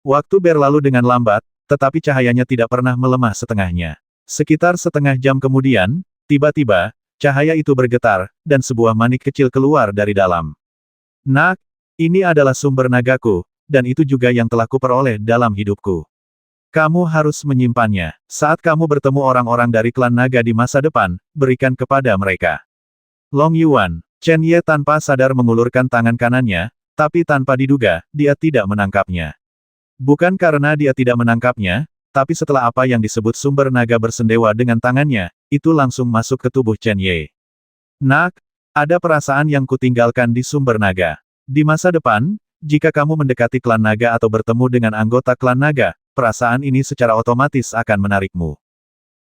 Waktu berlalu dengan lambat, tetapi cahayanya tidak pernah melemah setengahnya. Sekitar setengah jam kemudian, tiba-tiba, cahaya itu bergetar, dan sebuah manik kecil keluar dari dalam. Nak, ini adalah sumber nagaku, dan itu juga yang telah kuperoleh dalam hidupku. Kamu harus menyimpannya. Saat kamu bertemu orang-orang dari klan naga di masa depan, berikan kepada mereka. Long Yuan. Chen Ye tanpa sadar mengulurkan tangan kanannya, tapi tanpa diduga, dia tidak menangkapnya. Bukan karena dia tidak menangkapnya, tapi setelah apa yang disebut sumber naga bersendewa dengan tangannya, itu langsung masuk ke tubuh Chen Ye. Nak, ada perasaan yang kutinggalkan di sumber naga. Di masa depan, jika kamu mendekati klan naga atau bertemu dengan anggota klan naga, perasaan ini secara otomatis akan menarikmu.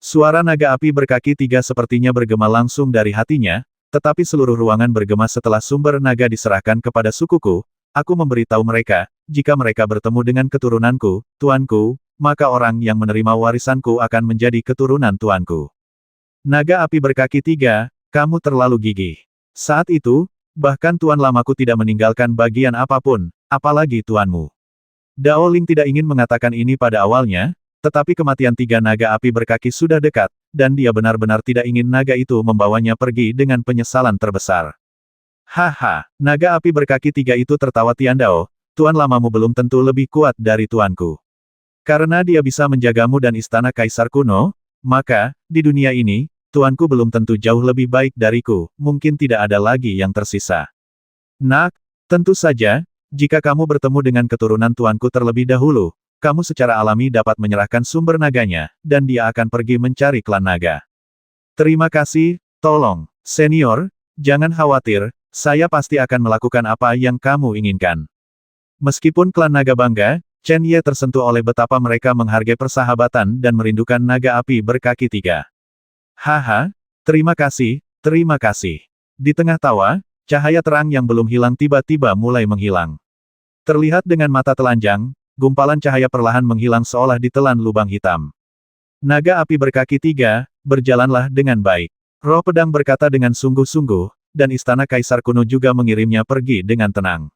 Suara naga api berkaki 3 sepertinya bergema langsung dari hatinya, tetapi seluruh ruangan bergema setelah sumber naga diserahkan kepada sukuku. Aku memberitahu mereka, jika mereka bertemu dengan keturunanku, tuanku, maka orang yang menerima warisanku akan menjadi keturunan tuanku. Naga api berkaki 3, kamu terlalu gigih. Saat itu, bahkan tuan lamaku tidak meninggalkan bagian apapun, apalagi tuanmu. Dao Ling tidak ingin mengatakan ini pada awalnya, tetapi kematian 3 naga api berkaki sudah dekat, dan dia benar-benar tidak ingin naga itu membawanya pergi dengan penyesalan terbesar. Haha, naga api berkaki 3 itu tertawa Tiandao, tuan lamamu belum tentu lebih kuat dari tuanku. Karena dia bisa menjagamu dan istana kaisar kuno, maka, di dunia ini, tuanku belum tentu jauh lebih baik dariku, mungkin tidak ada lagi yang tersisa. Nak, tentu saja, jika kamu bertemu dengan keturunan tuanku terlebih dahulu, kamu secara alami dapat menyerahkan sumber naganya, dan dia akan pergi mencari klan naga. Terima kasih, tolong, senior, jangan khawatir, saya pasti akan melakukan apa yang kamu inginkan. Meskipun klan naga bangga, Chen Ye tersentuh oleh betapa mereka menghargai persahabatan dan merindukan naga api berkaki 3. Haha, terima kasih, terima kasih. Di tengah tawa, cahaya terang yang belum hilang tiba-tiba mulai menghilang. Terlihat dengan mata telanjang, gumpalan cahaya perlahan menghilang seolah ditelan lubang hitam. Naga api berkaki 3, berjalanlah dengan baik. Roh pedang berkata dengan sungguh-sungguh, dan istana kaisar kuno juga mengirimnya pergi dengan tenang.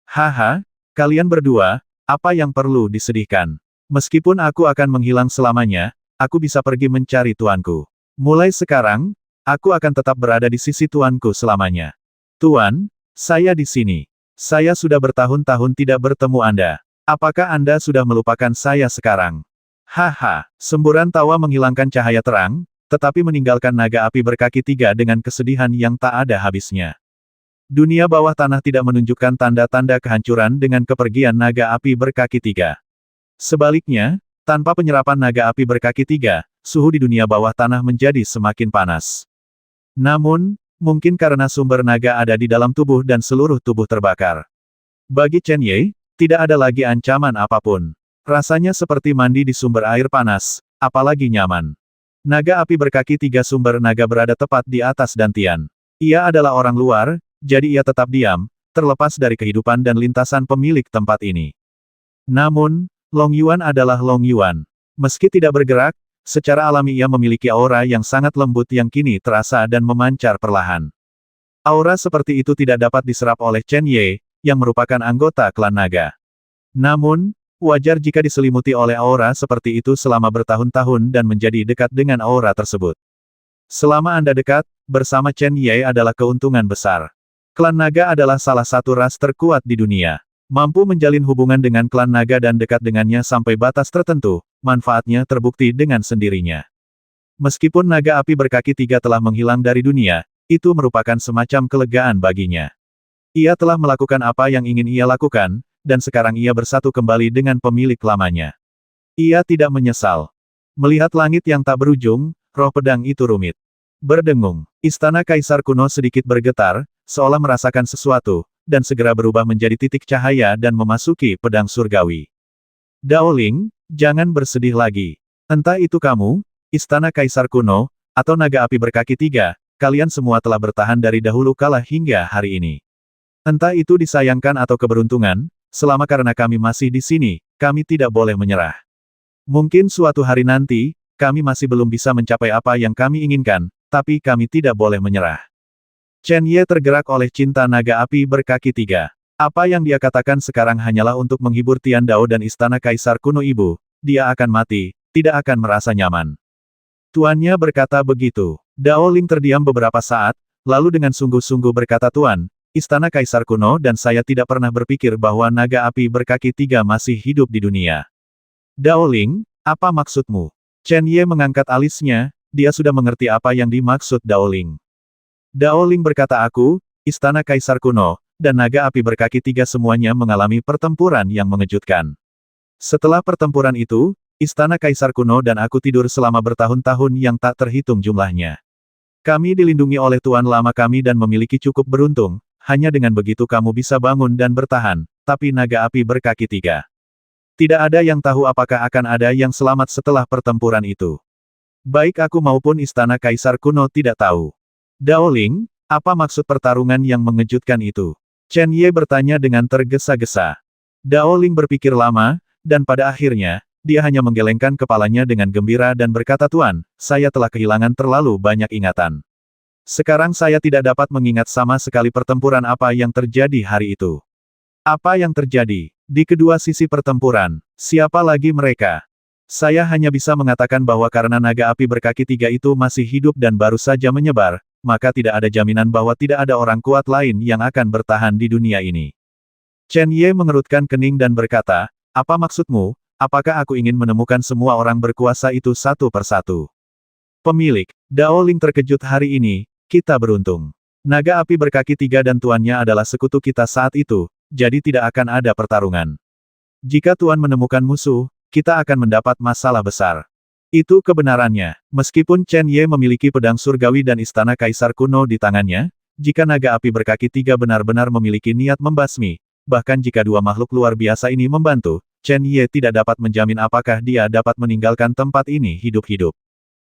Haha, kalian berdua, apa yang perlu disedihkan? Meskipun aku akan menghilang selamanya, aku bisa pergi mencari tuanku. Mulai sekarang, aku akan tetap berada di sisi tuanku selamanya. Tuan, saya di sini. Saya sudah bertahun-tahun tidak bertemu Anda. Apakah Anda sudah melupakan saya sekarang? Haha, semburan tawa menghilangkan cahaya terang, tetapi meninggalkan naga api berkaki 3 dengan kesedihan yang tak ada habisnya. Dunia bawah tanah tidak menunjukkan tanda-tanda kehancuran dengan kepergian naga api berkaki 3. Sebaliknya, tanpa penyerapan naga api berkaki 3, suhu di dunia bawah tanah menjadi semakin panas. Namun, mungkin karena sumber naga ada di dalam tubuh dan seluruh tubuh terbakar. Bagi Chen Ye, tidak ada lagi ancaman apapun. Rasanya seperti mandi di sumber air panas, apalagi nyaman. Naga api berkaki 3 sumber naga berada tepat di atas Dantian. Ia adalah orang luar, jadi ia tetap diam, terlepas dari kehidupan dan lintasan pemilik tempat ini. Namun, Long Yuan adalah Long Yuan. Meski tidak bergerak, secara alami ia memiliki aura yang sangat lembut yang kini terasa dan memancar perlahan. Aura seperti itu tidak dapat diserap oleh Chen Ye, yang merupakan anggota klan naga. Namun, wajar jika diselimuti oleh aura seperti itu selama bertahun-tahun dan menjadi dekat dengan aura tersebut. Selama Anda dekat, bersama Chen Ye adalah keuntungan besar. Klan naga adalah salah satu ras terkuat di dunia. Mampu menjalin hubungan dengan klan naga dan dekat dengannya sampai batas tertentu, manfaatnya terbukti dengan sendirinya. Meskipun naga api berkaki 3 telah menghilang dari dunia, itu merupakan semacam kelegaan baginya. Ia telah melakukan apa yang ingin ia lakukan, dan sekarang ia bersatu kembali dengan pemilik lamanya. Ia tidak menyesal. Melihat langit yang tak berujung, roh pedang itu rumit. Berdengung, istana kaisar kuno sedikit bergetar, seolah merasakan sesuatu, dan segera berubah menjadi titik cahaya dan memasuki pedang surgawi. Daoling, jangan bersedih lagi. Entah itu kamu, istana kaisar kuno, atau naga api berkaki 3, kalian semua telah bertahan dari dahulu kala hingga hari ini. Entah itu disayangkan atau keberuntungan, selama karena kami masih di sini, kami tidak boleh menyerah. Mungkin suatu hari nanti, kami masih belum bisa mencapai apa yang kami inginkan, tapi kami tidak boleh menyerah. Chen Ye tergerak oleh cinta naga api berkaki 3. Apa yang dia katakan sekarang hanyalah untuk menghibur Tian Dao dan istana kaisar kuno ibu, dia akan mati, tidak akan merasa nyaman. Tuannya berkata begitu. Dao Ling terdiam beberapa saat, lalu dengan sungguh-sungguh berkata Tuan, istana kaisar kuno dan saya tidak pernah berpikir bahwa naga api berkaki 3 masih hidup di dunia. Dao Ling, apa maksudmu? Chen Ye mengangkat alisnya, dia sudah mengerti apa yang dimaksud Dao Ling. Dao Ling berkata istana kaisar kuno, dan naga api berkaki 3 semuanya mengalami pertempuran yang mengejutkan. Setelah pertempuran itu, istana kaisar kuno dan aku tidur selama bertahun-tahun yang tak terhitung jumlahnya. Kami dilindungi oleh tuan lama kami dan memiliki cukup beruntung, hanya dengan begitu kamu bisa bangun dan bertahan, tapi naga api berkaki 3. Tidak ada yang tahu apakah akan ada yang selamat setelah pertempuran itu. Baik aku maupun istana kaisar kuno tidak tahu. Dao Ling, apa maksud pertarungan yang mengejutkan itu? Chen Ye bertanya dengan tergesa-gesa. Dao Ling berpikir lama, dan pada akhirnya, dia hanya menggelengkan kepalanya dengan gembira dan berkata Tuan, saya telah kehilangan terlalu banyak ingatan. Sekarang saya tidak dapat mengingat sama sekali pertempuran apa yang terjadi hari itu. Apa yang terjadi? Di kedua sisi pertempuran, siapa lagi mereka? Saya hanya bisa mengatakan bahwa karena naga api berkaki 3 itu masih hidup dan baru saja menyebar, maka tidak ada jaminan bahwa tidak ada orang kuat lain yang akan bertahan di dunia ini. Chen Ye mengerutkan kening dan berkata, apa maksudmu, apakah aku ingin menemukan semua orang berkuasa itu satu persatu? Pemilik, Dao Ling terkejut hari ini, kita beruntung. Naga api berkaki 3 dan tuannya adalah sekutu kita saat itu, jadi tidak akan ada pertarungan. Jika tuan menemukan musuh, kita akan mendapat masalah besar. Itu kebenarannya. Meskipun Chen Ye memiliki pedang surgawi dan istana kaisar kuno di tangannya, jika naga api berkaki 3 benar-benar memiliki niat membasmi, bahkan jika dua makhluk luar biasa ini membantu, Chen Ye tidak dapat menjamin apakah dia dapat meninggalkan tempat ini hidup-hidup.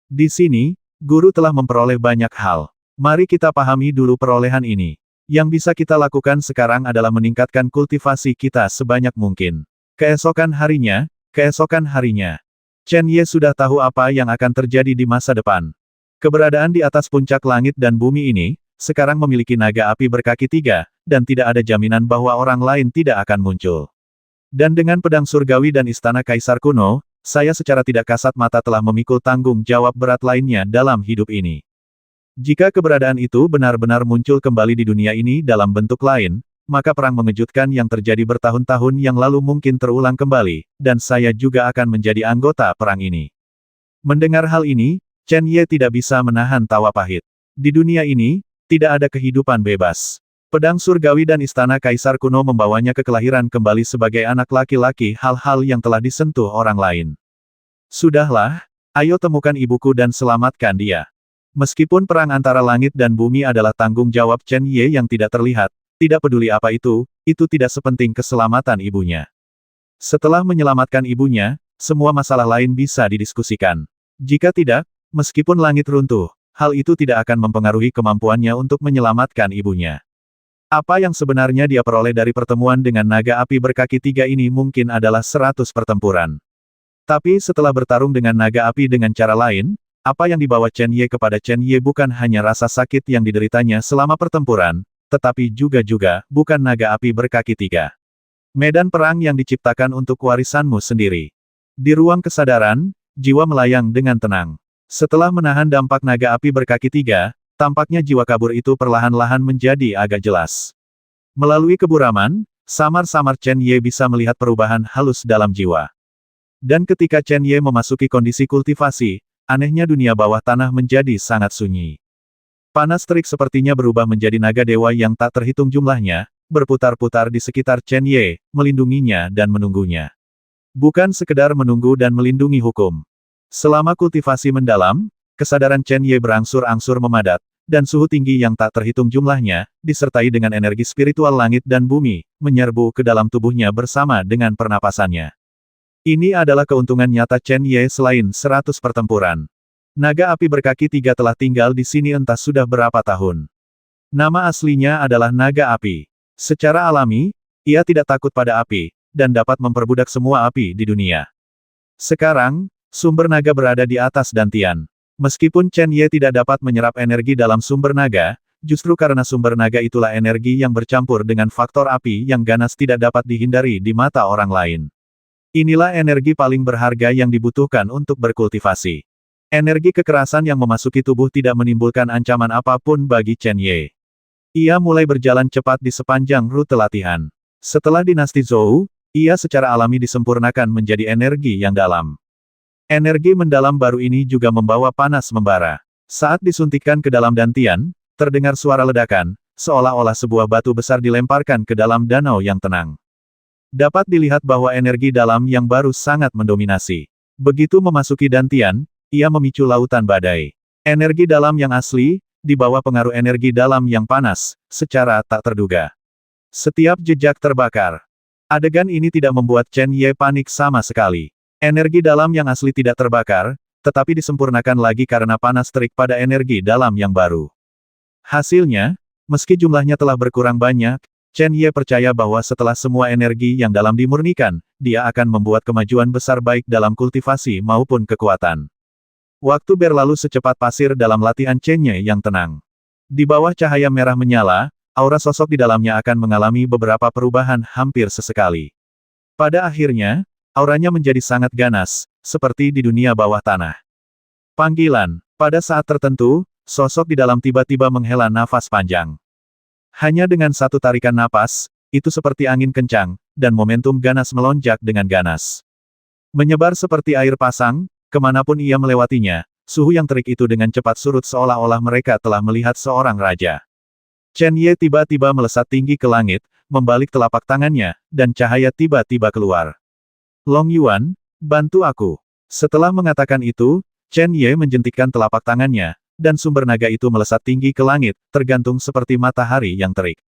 Di sini, guru telah memperoleh banyak hal. Mari kita pahami dulu perolehan ini. Yang bisa kita lakukan sekarang adalah meningkatkan kultivasi kita sebanyak mungkin. Keesokan harinya, Chen Ye sudah tahu apa yang akan terjadi di masa depan. Keberadaan di atas puncak langit dan bumi ini, sekarang memiliki naga api berkaki 3, dan tidak ada jaminan bahwa orang lain tidak akan muncul. Dan dengan pedang surgawi dan istana kaisar kuno, saya secara tidak kasat mata telah memikul tanggung jawab berat lainnya dalam hidup ini. Jika keberadaan itu benar-benar muncul kembali di dunia ini dalam bentuk lain, maka perang mengejutkan yang terjadi bertahun-tahun yang lalu mungkin terulang kembali, dan saya juga akan menjadi anggota perang ini. Mendengar hal ini, Chen Ye tidak bisa menahan tawa pahit. Di dunia ini, tidak ada kehidupan bebas. Pedang surgawi dan istana kaisar kuno membawanya ke kelahiran kembali sebagai anak laki-laki, hal-hal yang telah disentuh orang lain. Sudahlah, ayo temukan ibuku dan selamatkan dia. Meskipun perang antara langit dan bumi adalah tanggung jawab Chen Ye yang tidak terlihat, tidak peduli apa itu tidak sepenting keselamatan ibunya. Setelah menyelamatkan ibunya, semua masalah lain bisa didiskusikan. Jika tidak, meskipun langit runtuh, hal itu tidak akan mempengaruhi kemampuannya untuk menyelamatkan ibunya. Apa yang sebenarnya dia peroleh dari pertemuan dengan naga api berkaki 3 ini mungkin adalah 100 pertempuran. Tapi setelah bertarung dengan naga api dengan cara lain, apa yang dibawa Chen Ye kepada Chen Ye bukan hanya rasa sakit yang dideritanya selama pertempuran, tetapi juga bukan naga api berkaki 3. Medan perang yang diciptakan untuk warisanmu sendiri. Di ruang kesadaran, jiwa melayang dengan tenang. Setelah menahan dampak naga api berkaki 3, tampaknya jiwa kabur itu perlahan-lahan menjadi agak jelas. Melalui keburaman, samar-samar Chen Ye bisa melihat perubahan halus dalam jiwa. Dan ketika Chen Ye memasuki kondisi kultivasi, anehnya dunia bawah tanah menjadi sangat sunyi. Panas terik sepertinya berubah menjadi naga dewa yang tak terhitung jumlahnya, berputar-putar di sekitar Chen Ye, melindunginya dan menunggunya. Bukan sekedar menunggu dan melindungi hukum. Selama kultivasi mendalam, kesadaran Chen Ye berangsur-angsur memadat, dan suhu tinggi yang tak terhitung jumlahnya, disertai dengan energi spiritual langit dan bumi, menyerbu ke dalam tubuhnya bersama dengan pernapasannya. Ini adalah keuntungan nyata Chen Ye selain 100 pertempuran. Naga api berkaki 3 telah tinggal di sini entah sudah berapa tahun. Nama aslinya adalah naga api. Secara alami, ia tidak takut pada api, dan dapat memperbudak semua api di dunia. Sekarang, sumber naga berada di atas Dantian. Meskipun Chen Ye tidak dapat menyerap energi dalam sumber naga, justru karena sumber naga itulah energi yang bercampur dengan faktor api yang ganas tidak dapat dihindari di mata orang lain. Inilah energi paling berharga yang dibutuhkan untuk berkultivasi. Energi kekerasan yang memasuki tubuh tidak menimbulkan ancaman apapun bagi Chen Ye. Ia mulai berjalan cepat di sepanjang rute latihan. Setelah dinasti Zhou, ia secara alami disempurnakan menjadi energi yang dalam. Energi mendalam baru ini juga membawa panas membara. Saat disuntikkan ke dalam Dantian, terdengar suara ledakan, seolah-olah sebuah batu besar dilemparkan ke dalam danau yang tenang. Dapat dilihat bahwa energi dalam yang baru sangat mendominasi. Begitu memasuki Dantian, ia memicu lautan badai. Energi dalam yang asli, di bawah pengaruh energi dalam yang panas, secara tak terduga. Setiap jejak terbakar. Adegan ini tidak membuat Chen Ye panik sama sekali. Energi dalam yang asli tidak terbakar, tetapi disempurnakan lagi karena panas terik pada energi dalam yang baru. Hasilnya, meski jumlahnya telah berkurang banyak, Chen Ye percaya bahwa setelah semua energi yang dalam dimurnikan, dia akan membuat kemajuan besar baik dalam kultivasi maupun kekuatan. Waktu berlalu secepat pasir dalam latihan Chen Ye yang tenang. Di bawah cahaya merah menyala, aura sosok di dalamnya akan mengalami beberapa perubahan hampir sesekali. Pada akhirnya, auranya menjadi sangat ganas, seperti di dunia bawah tanah. Panggilan. Pada saat tertentu, sosok di dalam tiba-tiba menghela nafas panjang. Hanya dengan satu tarikan napas, itu seperti angin kencang, dan momentum ganas melonjak dengan ganas. Menyebar seperti air pasang, kemanapun ia melewatinya, suhu yang terik itu dengan cepat surut seolah-olah mereka telah melihat seorang raja. Chen Ye tiba-tiba melesat tinggi ke langit, membalik telapak tangannya, dan cahaya tiba-tiba keluar. Long Yuan, bantu aku. Setelah mengatakan itu, Chen Ye menjentikkan telapak tangannya, dan sumber naga itu melesat tinggi ke langit, tergantung seperti matahari yang terik.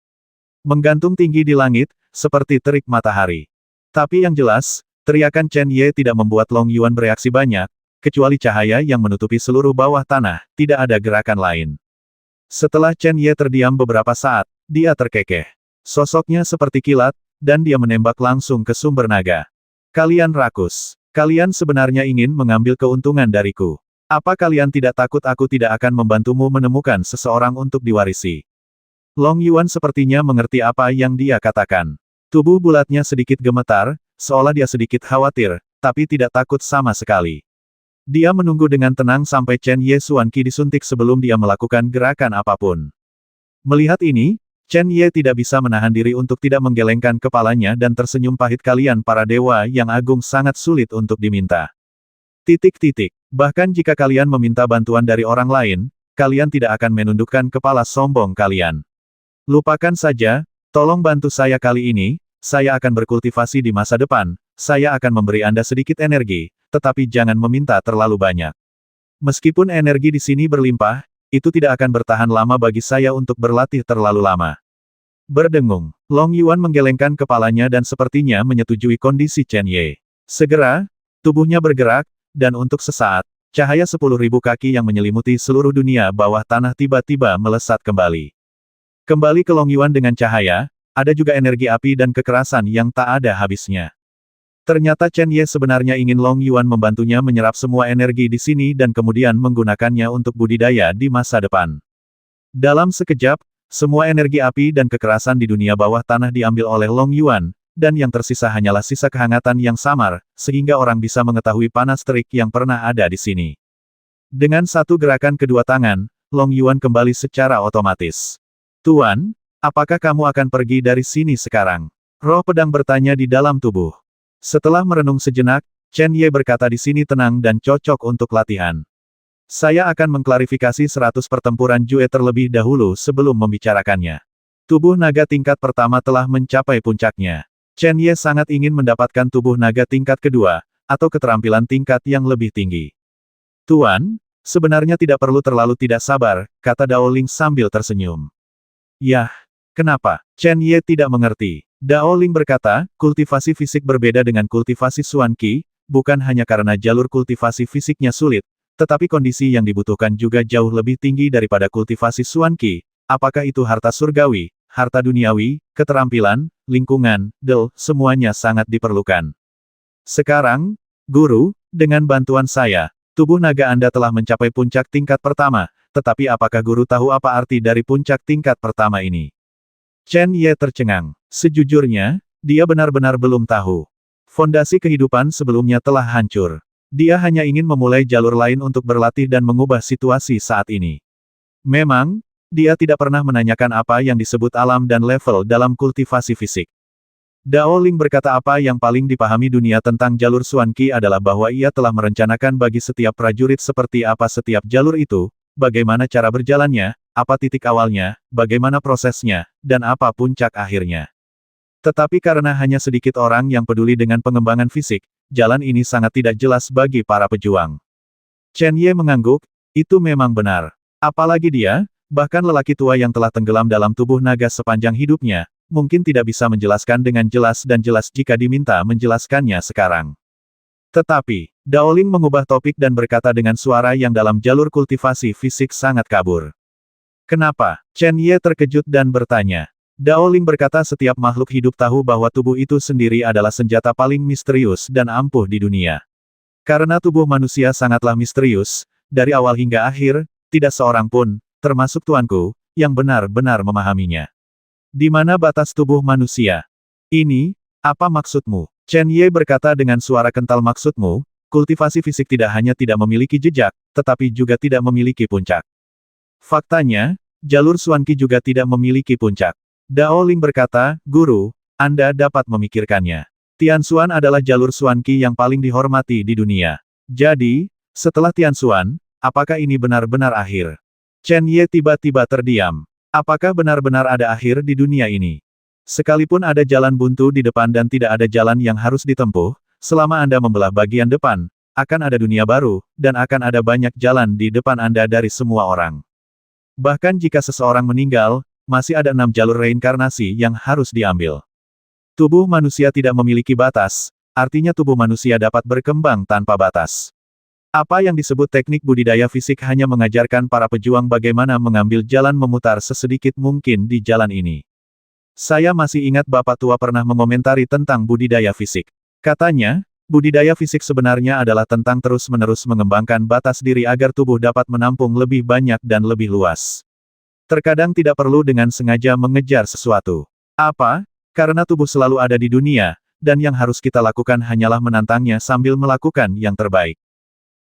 Menggantung tinggi di langit, seperti terik matahari. Tapi yang jelas, teriakan Chen Ye tidak membuat Long Yuan bereaksi banyak, kecuali cahaya yang menutupi seluruh bawah tanah, tidak ada gerakan lain. Setelah Chen Ye terdiam beberapa saat, dia terkekeh. Sosoknya seperti kilat, dan dia menembak langsung ke sumber naga. Kalian rakus. Kalian sebenarnya ingin mengambil keuntungan dariku. Apa kalian tidak takut aku tidak akan membantumu menemukan seseorang untuk diwarisi? Long Yuan sepertinya mengerti apa yang dia katakan. Tubuh bulatnya sedikit gemetar, seolah dia sedikit khawatir, tapi tidak takut sama sekali. Dia menunggu dengan tenang sampai Chen Ye Xuanqi disuntik sebelum dia melakukan gerakan apapun. Melihat ini, Chen Ye tidak bisa menahan diri untuk tidak menggelengkan kepalanya dan tersenyum pahit. Kalian para dewa yang agung sangat sulit untuk diminta. Bahkan jika kalian meminta bantuan dari orang lain, kalian tidak akan menundukkan kepala sombong kalian. Lupakan saja, tolong bantu saya kali ini, saya akan berkultivasi di masa depan, saya akan memberi Anda sedikit energi, tetapi jangan meminta terlalu banyak. Meskipun energi di sini berlimpah, itu tidak akan bertahan lama bagi saya untuk berlatih terlalu lama. Berdengung, Long Yuan menggelengkan kepalanya dan sepertinya menyetujui kondisi Chen Ye. Segera, tubuhnya bergerak, dan untuk sesaat, cahaya 10.000 kaki yang menyelimuti seluruh dunia bawah tanah tiba-tiba melesat kembali. Kembali ke Long Yuan dengan cahaya, ada juga energi api dan kekerasan yang tak ada habisnya. Ternyata Chen Ye sebenarnya ingin Long Yuan membantunya menyerap semua energi di sini dan kemudian menggunakannya untuk budidaya di masa depan. Dalam sekejap, semua energi api dan kekerasan di dunia bawah tanah diambil oleh Long Yuan, dan yang tersisa hanyalah sisa kehangatan yang samar, sehingga orang bisa mengetahui panas terik yang pernah ada di sini. Dengan satu gerakan kedua tangan, Long Yuan kembali secara otomatis. Tuan, apakah kamu akan pergi dari sini sekarang? Roh pedang bertanya di dalam tubuh. Setelah merenung sejenak, Chen Ye berkata di sini tenang dan cocok untuk latihan. Saya akan mengklarifikasi 100 pertempuran Jue terlebih dahulu sebelum membicarakannya. Tubuh naga tingkat pertama telah mencapai puncaknya. Chen Ye sangat ingin mendapatkan tubuh naga tingkat kedua, atau keterampilan tingkat yang lebih tinggi. Tuan, sebenarnya tidak perlu terlalu tidak sabar, kata Dao Ling sambil tersenyum. Yah, kenapa? Chen Ye tidak mengerti. Dao Ling berkata, kultivasi fisik berbeda dengan kultivasi Xuan Qi, bukan hanya karena jalur kultivasi fisiknya sulit, tetapi kondisi yang dibutuhkan juga jauh lebih tinggi daripada kultivasi Xuan Qi, apakah itu harta surgawi, harta duniawi, keterampilan, lingkungan, semuanya sangat diperlukan. Sekarang, Guru, dengan bantuan saya, tubuh naga Anda telah mencapai puncak tingkat pertama, tetapi apakah Guru tahu apa arti dari puncak tingkat pertama ini? Chen Ye tercengang. Sejujurnya, dia benar-benar belum tahu. Fondasi kehidupan sebelumnya telah hancur. Dia hanya ingin memulai jalur lain untuk berlatih dan mengubah situasi saat ini. Memang, dia tidak pernah menanyakan apa yang disebut alam dan level dalam kultivasi fisik. Dao Ling berkata apa yang paling dipahami dunia tentang jalur Xuan Qi adalah bahwa ia telah merencanakan bagi setiap prajurit seperti apa setiap jalur itu, bagaimana cara berjalannya, apa titik awalnya, bagaimana prosesnya, dan apa puncak akhirnya. Tetapi karena hanya sedikit orang yang peduli dengan pengembangan fisik, jalan ini sangat tidak jelas bagi para pejuang. Chen Ye mengangguk, itu memang benar. Apalagi dia, bahkan lelaki tua yang telah tenggelam dalam tubuh naga sepanjang hidupnya, mungkin tidak bisa menjelaskan dengan jelas dan jelas jika diminta menjelaskannya sekarang. Tetapi, Dao Ling mengubah topik dan berkata dengan suara yang dalam jalur kultivasi fisik sangat kabur. Kenapa? Chen Ye terkejut dan bertanya. Dao Ling berkata setiap makhluk hidup tahu bahwa tubuh itu sendiri adalah senjata paling misterius dan ampuh di dunia. Karena tubuh manusia sangatlah misterius, dari awal hingga akhir, tidak seorang pun, termasuk tuanku, yang benar-benar memahaminya. Di mana batas tubuh manusia? Ini, apa maksudmu? Chen Ye berkata dengan suara kental maksudmu, kultivasi fisik tidak hanya tidak memiliki jejak, tetapi juga tidak memiliki puncak. Faktanya, jalur Xuan Qi juga tidak memiliki puncak. Dao Ling berkata, Guru, Anda dapat memikirkannya. Tianxuan adalah jalur Xuan Qi yang paling dihormati di dunia. Jadi, setelah Tianxuan, apakah ini benar-benar akhir? Chen Ye tiba-tiba terdiam. Apakah benar-benar ada akhir di dunia ini? Sekalipun ada jalan buntu di depan dan tidak ada jalan yang harus ditempuh, selama Anda membelah bagian depan, akan ada dunia baru, dan akan ada banyak jalan di depan Anda dari semua orang. Bahkan jika seseorang meninggal, masih ada 6 jalur reinkarnasi yang harus diambil. Tubuh manusia tidak memiliki batas, artinya tubuh manusia dapat berkembang tanpa batas. Apa yang disebut teknik budidaya fisik hanya mengajarkan para pejuang bagaimana mengambil jalan memutar sesedikit mungkin di jalan ini. Saya masih ingat Bapak tua pernah mengomentari tentang budidaya fisik. Katanya, budidaya fisik sebenarnya adalah tentang terus-menerus mengembangkan batas diri agar tubuh dapat menampung lebih banyak dan lebih luas. Terkadang tidak perlu dengan sengaja mengejar sesuatu. Apa? Karena tubuh selalu ada di dunia, dan yang harus kita lakukan hanyalah menantangnya sambil melakukan yang terbaik.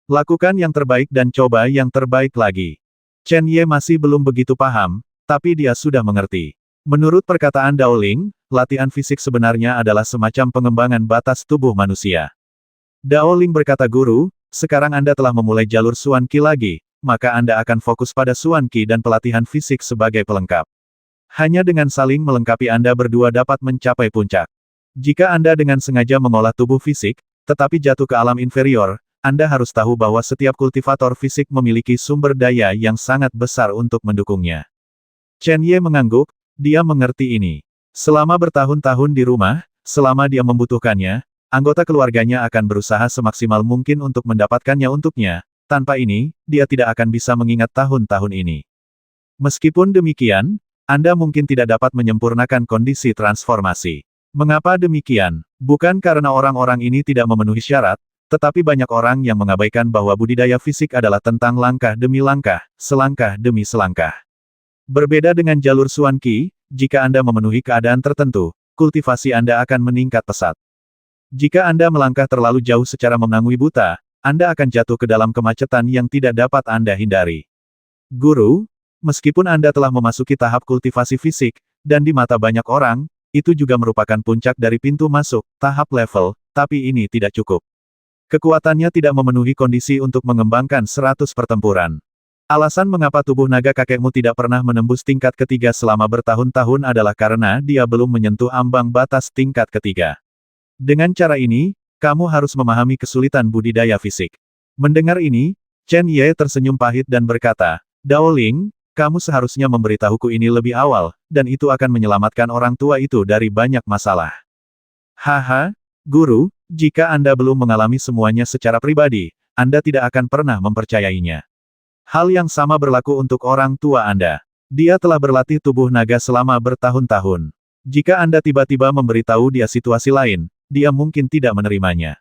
Lakukan yang terbaik dan coba yang terbaik lagi. Chen Ye masih belum begitu paham, tapi dia sudah mengerti. Menurut perkataan Dao Ling, latihan fisik sebenarnya adalah semacam pengembangan batas tubuh manusia. Dao Ling berkata Guru, sekarang Anda telah memulai jalur Xuan Qi lagi, maka Anda akan fokus pada Xuan Qi dan pelatihan fisik sebagai pelengkap. Hanya dengan saling melengkapi Anda berdua dapat mencapai puncak. Jika Anda dengan sengaja mengolah tubuh fisik, tetapi jatuh ke alam inferior, Anda harus tahu bahwa setiap kultivator fisik memiliki sumber daya yang sangat besar untuk mendukungnya. Chen Ye mengangguk, Dia mengerti ini. Selama bertahun-tahun di rumah, selama dia membutuhkannya, anggota keluarganya akan berusaha semaksimal mungkin untuk mendapatkannya untuknya. Tanpa ini, dia tidak akan bisa mengingat tahun-tahun ini. Meskipun demikian, Anda mungkin tidak dapat menyempurnakan kondisi transformasi. Mengapa demikian? Bukan karena orang-orang ini tidak memenuhi syarat, tetapi banyak orang yang mengabaikan bahwa budidaya fisik adalah tentang langkah demi langkah, selangkah demi selangkah. Berbeda dengan jalur Xuan Qi, jika Anda memenuhi keadaan tertentu, kultivasi Anda akan meningkat pesat. Jika Anda melangkah terlalu jauh secara menangui buta, Anda akan jatuh ke dalam kemacetan yang tidak dapat Anda hindari. Guru, meskipun Anda telah memasuki tahap kultivasi fisik, dan di mata banyak orang, itu juga merupakan puncak dari pintu masuk, tahap level, tapi ini tidak cukup. Kekuatannya tidak memenuhi kondisi untuk mengembangkan 100 pertempuran. Alasan mengapa tubuh naga kakekmu tidak pernah menembus tingkat ketiga selama bertahun-tahun adalah karena dia belum menyentuh ambang batas tingkat ketiga. Dengan cara ini, kamu harus memahami kesulitan budidaya fisik. Mendengar ini, Chen Ye tersenyum pahit dan berkata, Dao Ling, kamu seharusnya memberitahuku ini lebih awal, dan itu akan menyelamatkan orang tua itu dari banyak masalah. Haha, guru, jika Anda belum mengalami semuanya secara pribadi, Anda tidak akan pernah mempercayainya. Hal yang sama berlaku untuk orang tua Anda. Dia telah berlatih tubuh naga selama bertahun-tahun. Jika Anda tiba-tiba memberitahu dia situasi lain, dia mungkin tidak menerimanya.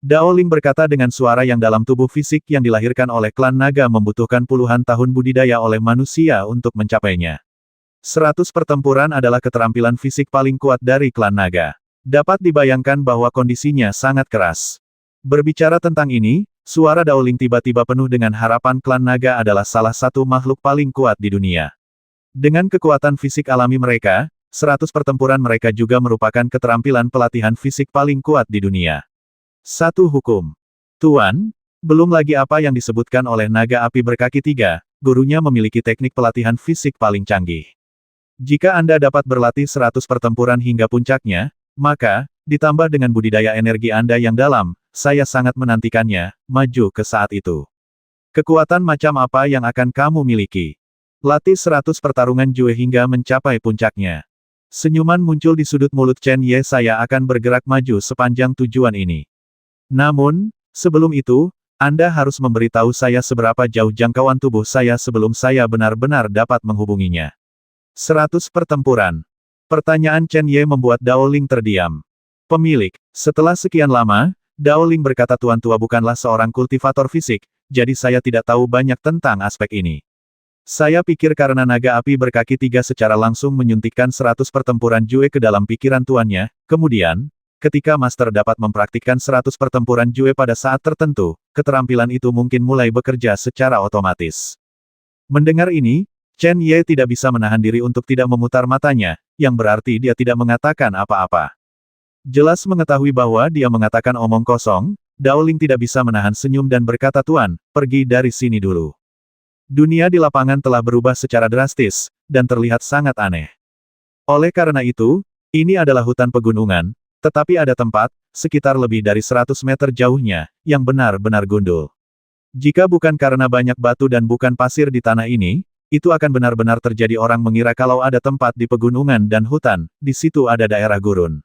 Dao Ling berkata dengan suara yang dalam tubuh fisik yang dilahirkan oleh klan naga membutuhkan puluhan tahun budidaya oleh manusia untuk mencapainya. 100 pertempuran adalah keterampilan fisik paling kuat dari klan naga. Dapat dibayangkan bahwa kondisinya sangat keras. Berbicara tentang ini, suara Dao Ling tiba-tiba penuh dengan harapan. Klan naga adalah salah satu makhluk paling kuat di dunia. Dengan kekuatan fisik alami mereka, 100 pertempuran mereka juga merupakan keterampilan pelatihan fisik paling kuat di dunia. Satu hukum. Tuan, belum lagi apa yang disebutkan oleh naga api berkaki tiga, gurunya memiliki teknik pelatihan fisik paling canggih. Jika Anda dapat berlatih 100 pertempuran hingga puncaknya, maka, ditambah dengan budidaya energi Anda yang dalam, saya sangat menantikannya, maju ke saat itu. Kekuatan macam apa yang akan kamu miliki? Latih 100 pertarungan Jue hingga mencapai puncaknya. Senyuman muncul di sudut mulut Chen Ye. Saya akan bergerak maju sepanjang tujuan ini. Namun, sebelum itu, Anda harus memberitahu saya seberapa jauh jangkauan tubuh saya sebelum saya benar-benar dapat menghubunginya. 100 pertempuran. Pertanyaan Chen Ye membuat Dao Ling terdiam. Pemilik, setelah sekian lama, Dao Ling berkata Tuan tua bukanlah seorang kultivator fisik, jadi saya tidak tahu banyak tentang aspek ini. Saya pikir karena naga api berkaki tiga secara langsung menyuntikkan 100 pertempuran Jue ke dalam pikiran tuannya, kemudian, ketika Master dapat mempraktikkan 100 pertempuran Jue pada saat tertentu, keterampilan itu mungkin mulai bekerja secara otomatis. Mendengar ini, Chen Ye tidak bisa menahan diri untuk tidak memutar matanya, yang berarti dia tidak mengatakan apa-apa. Jelas mengetahui bahwa dia mengatakan omong kosong, Dao Ling tidak bisa menahan senyum dan berkata Tuan, pergi dari sini dulu. Dunia di lapangan telah berubah secara drastis, dan terlihat sangat aneh. Oleh karena itu, ini adalah hutan pegunungan, tetapi ada tempat, sekitar lebih dari 100 meter jauhnya, yang benar-benar gundul. Jika bukan karena banyak batu dan bukan pasir di tanah ini, itu akan benar-benar terjadi. Orang mengira kalau ada tempat di pegunungan dan hutan, di situ ada daerah gurun.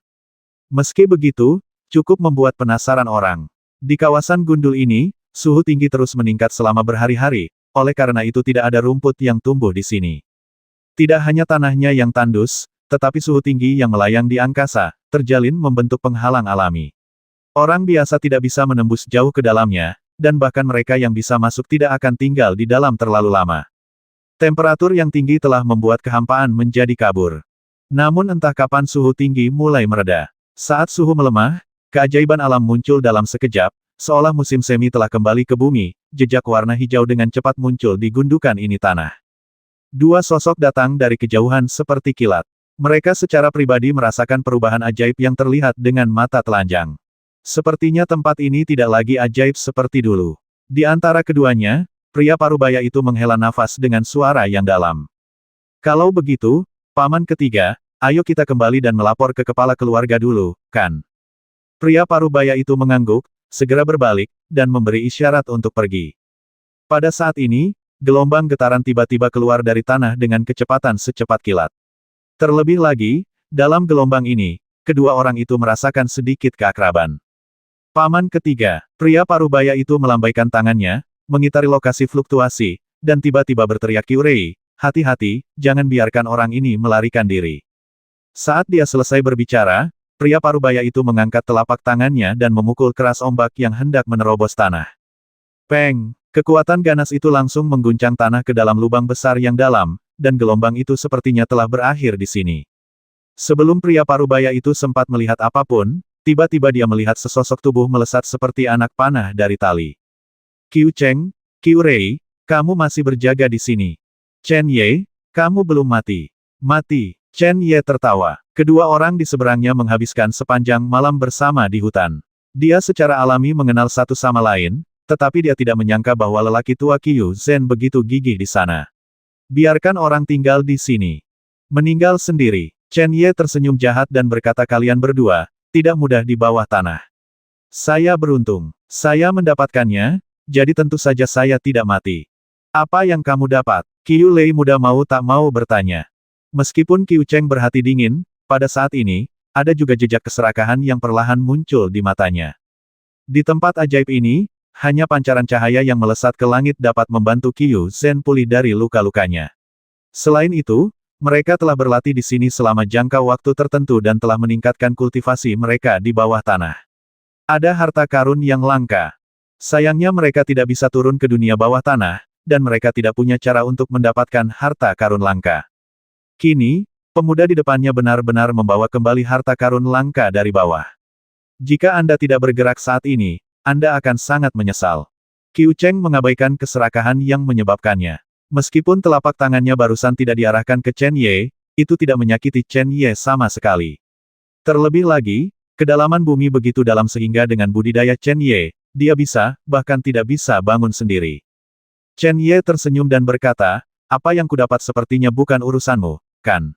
Meski begitu, cukup membuat penasaran orang. Di kawasan gundul ini, suhu tinggi terus meningkat selama berhari-hari, oleh karena itu tidak ada rumput yang tumbuh di sini. Tidak hanya tanahnya yang tandus, tetapi suhu tinggi yang melayang di angkasa, terjalin membentuk penghalang alami. Orang biasa tidak bisa menembus jauh ke dalamnya, dan bahkan mereka yang bisa masuk tidak akan tinggal di dalam terlalu lama. Temperatur yang tinggi telah membuat kehampaan menjadi kabur. Namun entah kapan suhu tinggi mulai mereda. Saat suhu melemah, keajaiban alam muncul dalam sekejap, seolah musim semi telah kembali ke bumi, jejak warna hijau dengan cepat muncul di gundukan ini tanah. Dua sosok datang dari kejauhan seperti kilat. Mereka secara pribadi merasakan perubahan ajaib yang terlihat dengan mata telanjang. Sepertinya tempat ini tidak lagi ajaib seperti dulu. Di antara keduanya, pria parubaya itu menghela nafas dengan suara yang dalam. Kalau begitu, paman ketiga, ayo kita kembali dan melapor ke kepala keluarga dulu, kan? Pria parubaya itu mengangguk, segera berbalik, dan memberi isyarat untuk pergi. Pada saat ini, gelombang getaran tiba-tiba keluar dari tanah dengan kecepatan secepat kilat. Terlebih lagi, dalam gelombang ini, kedua orang itu merasakan sedikit keakraban. Paman ketiga, pria parubaya itu melambaikan tangannya, mengitari lokasi fluktuasi, dan tiba-tiba berteriak Kyurei, hati-hati, jangan biarkan orang ini melarikan diri. Saat dia selesai berbicara, pria parubaya itu mengangkat telapak tangannya dan memukul keras ombak yang hendak menerobos tanah. Peng! Kekuatan ganas itu langsung mengguncang tanah ke dalam lubang besar yang dalam, dan gelombang itu sepertinya telah berakhir di sini. Sebelum pria parubaya itu sempat melihat apapun, tiba-tiba dia melihat sesosok tubuh melesat seperti anak panah dari tali. Qiu Cheng, Kyurei, kamu masih berjaga di sini. Chen Ye, kamu belum mati. Mati. Chen Ye tertawa. Kedua orang di seberangnya menghabiskan sepanjang malam bersama di hutan. Dia secara alami mengenal satu sama lain, tetapi dia tidak menyangka bahwa lelaki tua Qiu Zhen begitu gigih di sana. Biarkan orang tinggal di sini. Meninggal sendiri. Chen Ye tersenyum jahat dan berkata kalian berdua, tidak mudah di bawah tanah. Saya beruntung. Saya mendapatkannya, jadi tentu saja saya tidak mati. Apa yang kamu dapat? Qiu Lei muda mau tak mau bertanya. Meskipun Qiu Cheng berhati dingin, pada saat ini, ada juga jejak keserakahan yang perlahan muncul di matanya. Di tempat ajaib ini, hanya pancaran cahaya yang melesat ke langit dapat membantu Qiu Zhen pulih dari luka-lukanya. Selain itu, mereka telah berlatih di sini selama jangka waktu tertentu dan telah meningkatkan kultivasi mereka di bawah tanah. Ada harta karun yang langka. Sayangnya mereka tidak bisa turun ke dunia bawah tanah, dan mereka tidak punya cara untuk mendapatkan harta karun langka. Kini, pemuda di depannya benar-benar membawa kembali harta karun langka dari bawah. Jika Anda tidak bergerak saat ini, Anda akan sangat menyesal. Qiu Cheng mengabaikan keserakahan yang menyebabkannya. Meskipun telapak tangannya barusan tidak diarahkan ke Chen Ye, itu tidak menyakiti Chen Ye sama sekali. Terlebih lagi, kedalaman bumi begitu dalam sehingga dengan budidaya Chen Ye, dia bisa, bahkan tidak bisa bangun sendiri. Chen Ye tersenyum dan berkata, apa yang kudapat sepertinya bukan urusanmu, kan?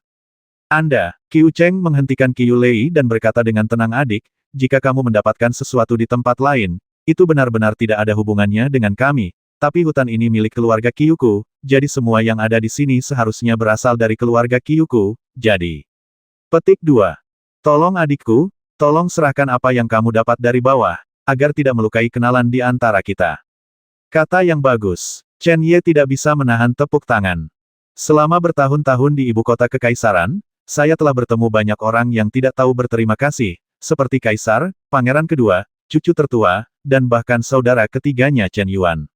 Anda, Qiu Cheng menghentikan Qiu Lei dan berkata dengan tenang adik, jika kamu mendapatkan sesuatu di tempat lain, itu benar-benar tidak ada hubungannya dengan kami, tapi hutan ini milik keluarga Qiuku, jadi semua yang ada di sini seharusnya berasal dari keluarga Qiuku, jadi. Petik 2. Tolong adikku, tolong serahkan apa yang kamu dapat dari bawah, agar tidak melukai kenalan di antara kita. Kata yang bagus. Chen Ye tidak bisa menahan tepuk tangan. Selama bertahun-tahun di ibu kota kekaisaran, saya telah bertemu banyak orang yang tidak tahu berterima kasih, seperti kaisar, pangeran kedua, cucu tertua, dan bahkan saudara ketiganya Chen Yuan.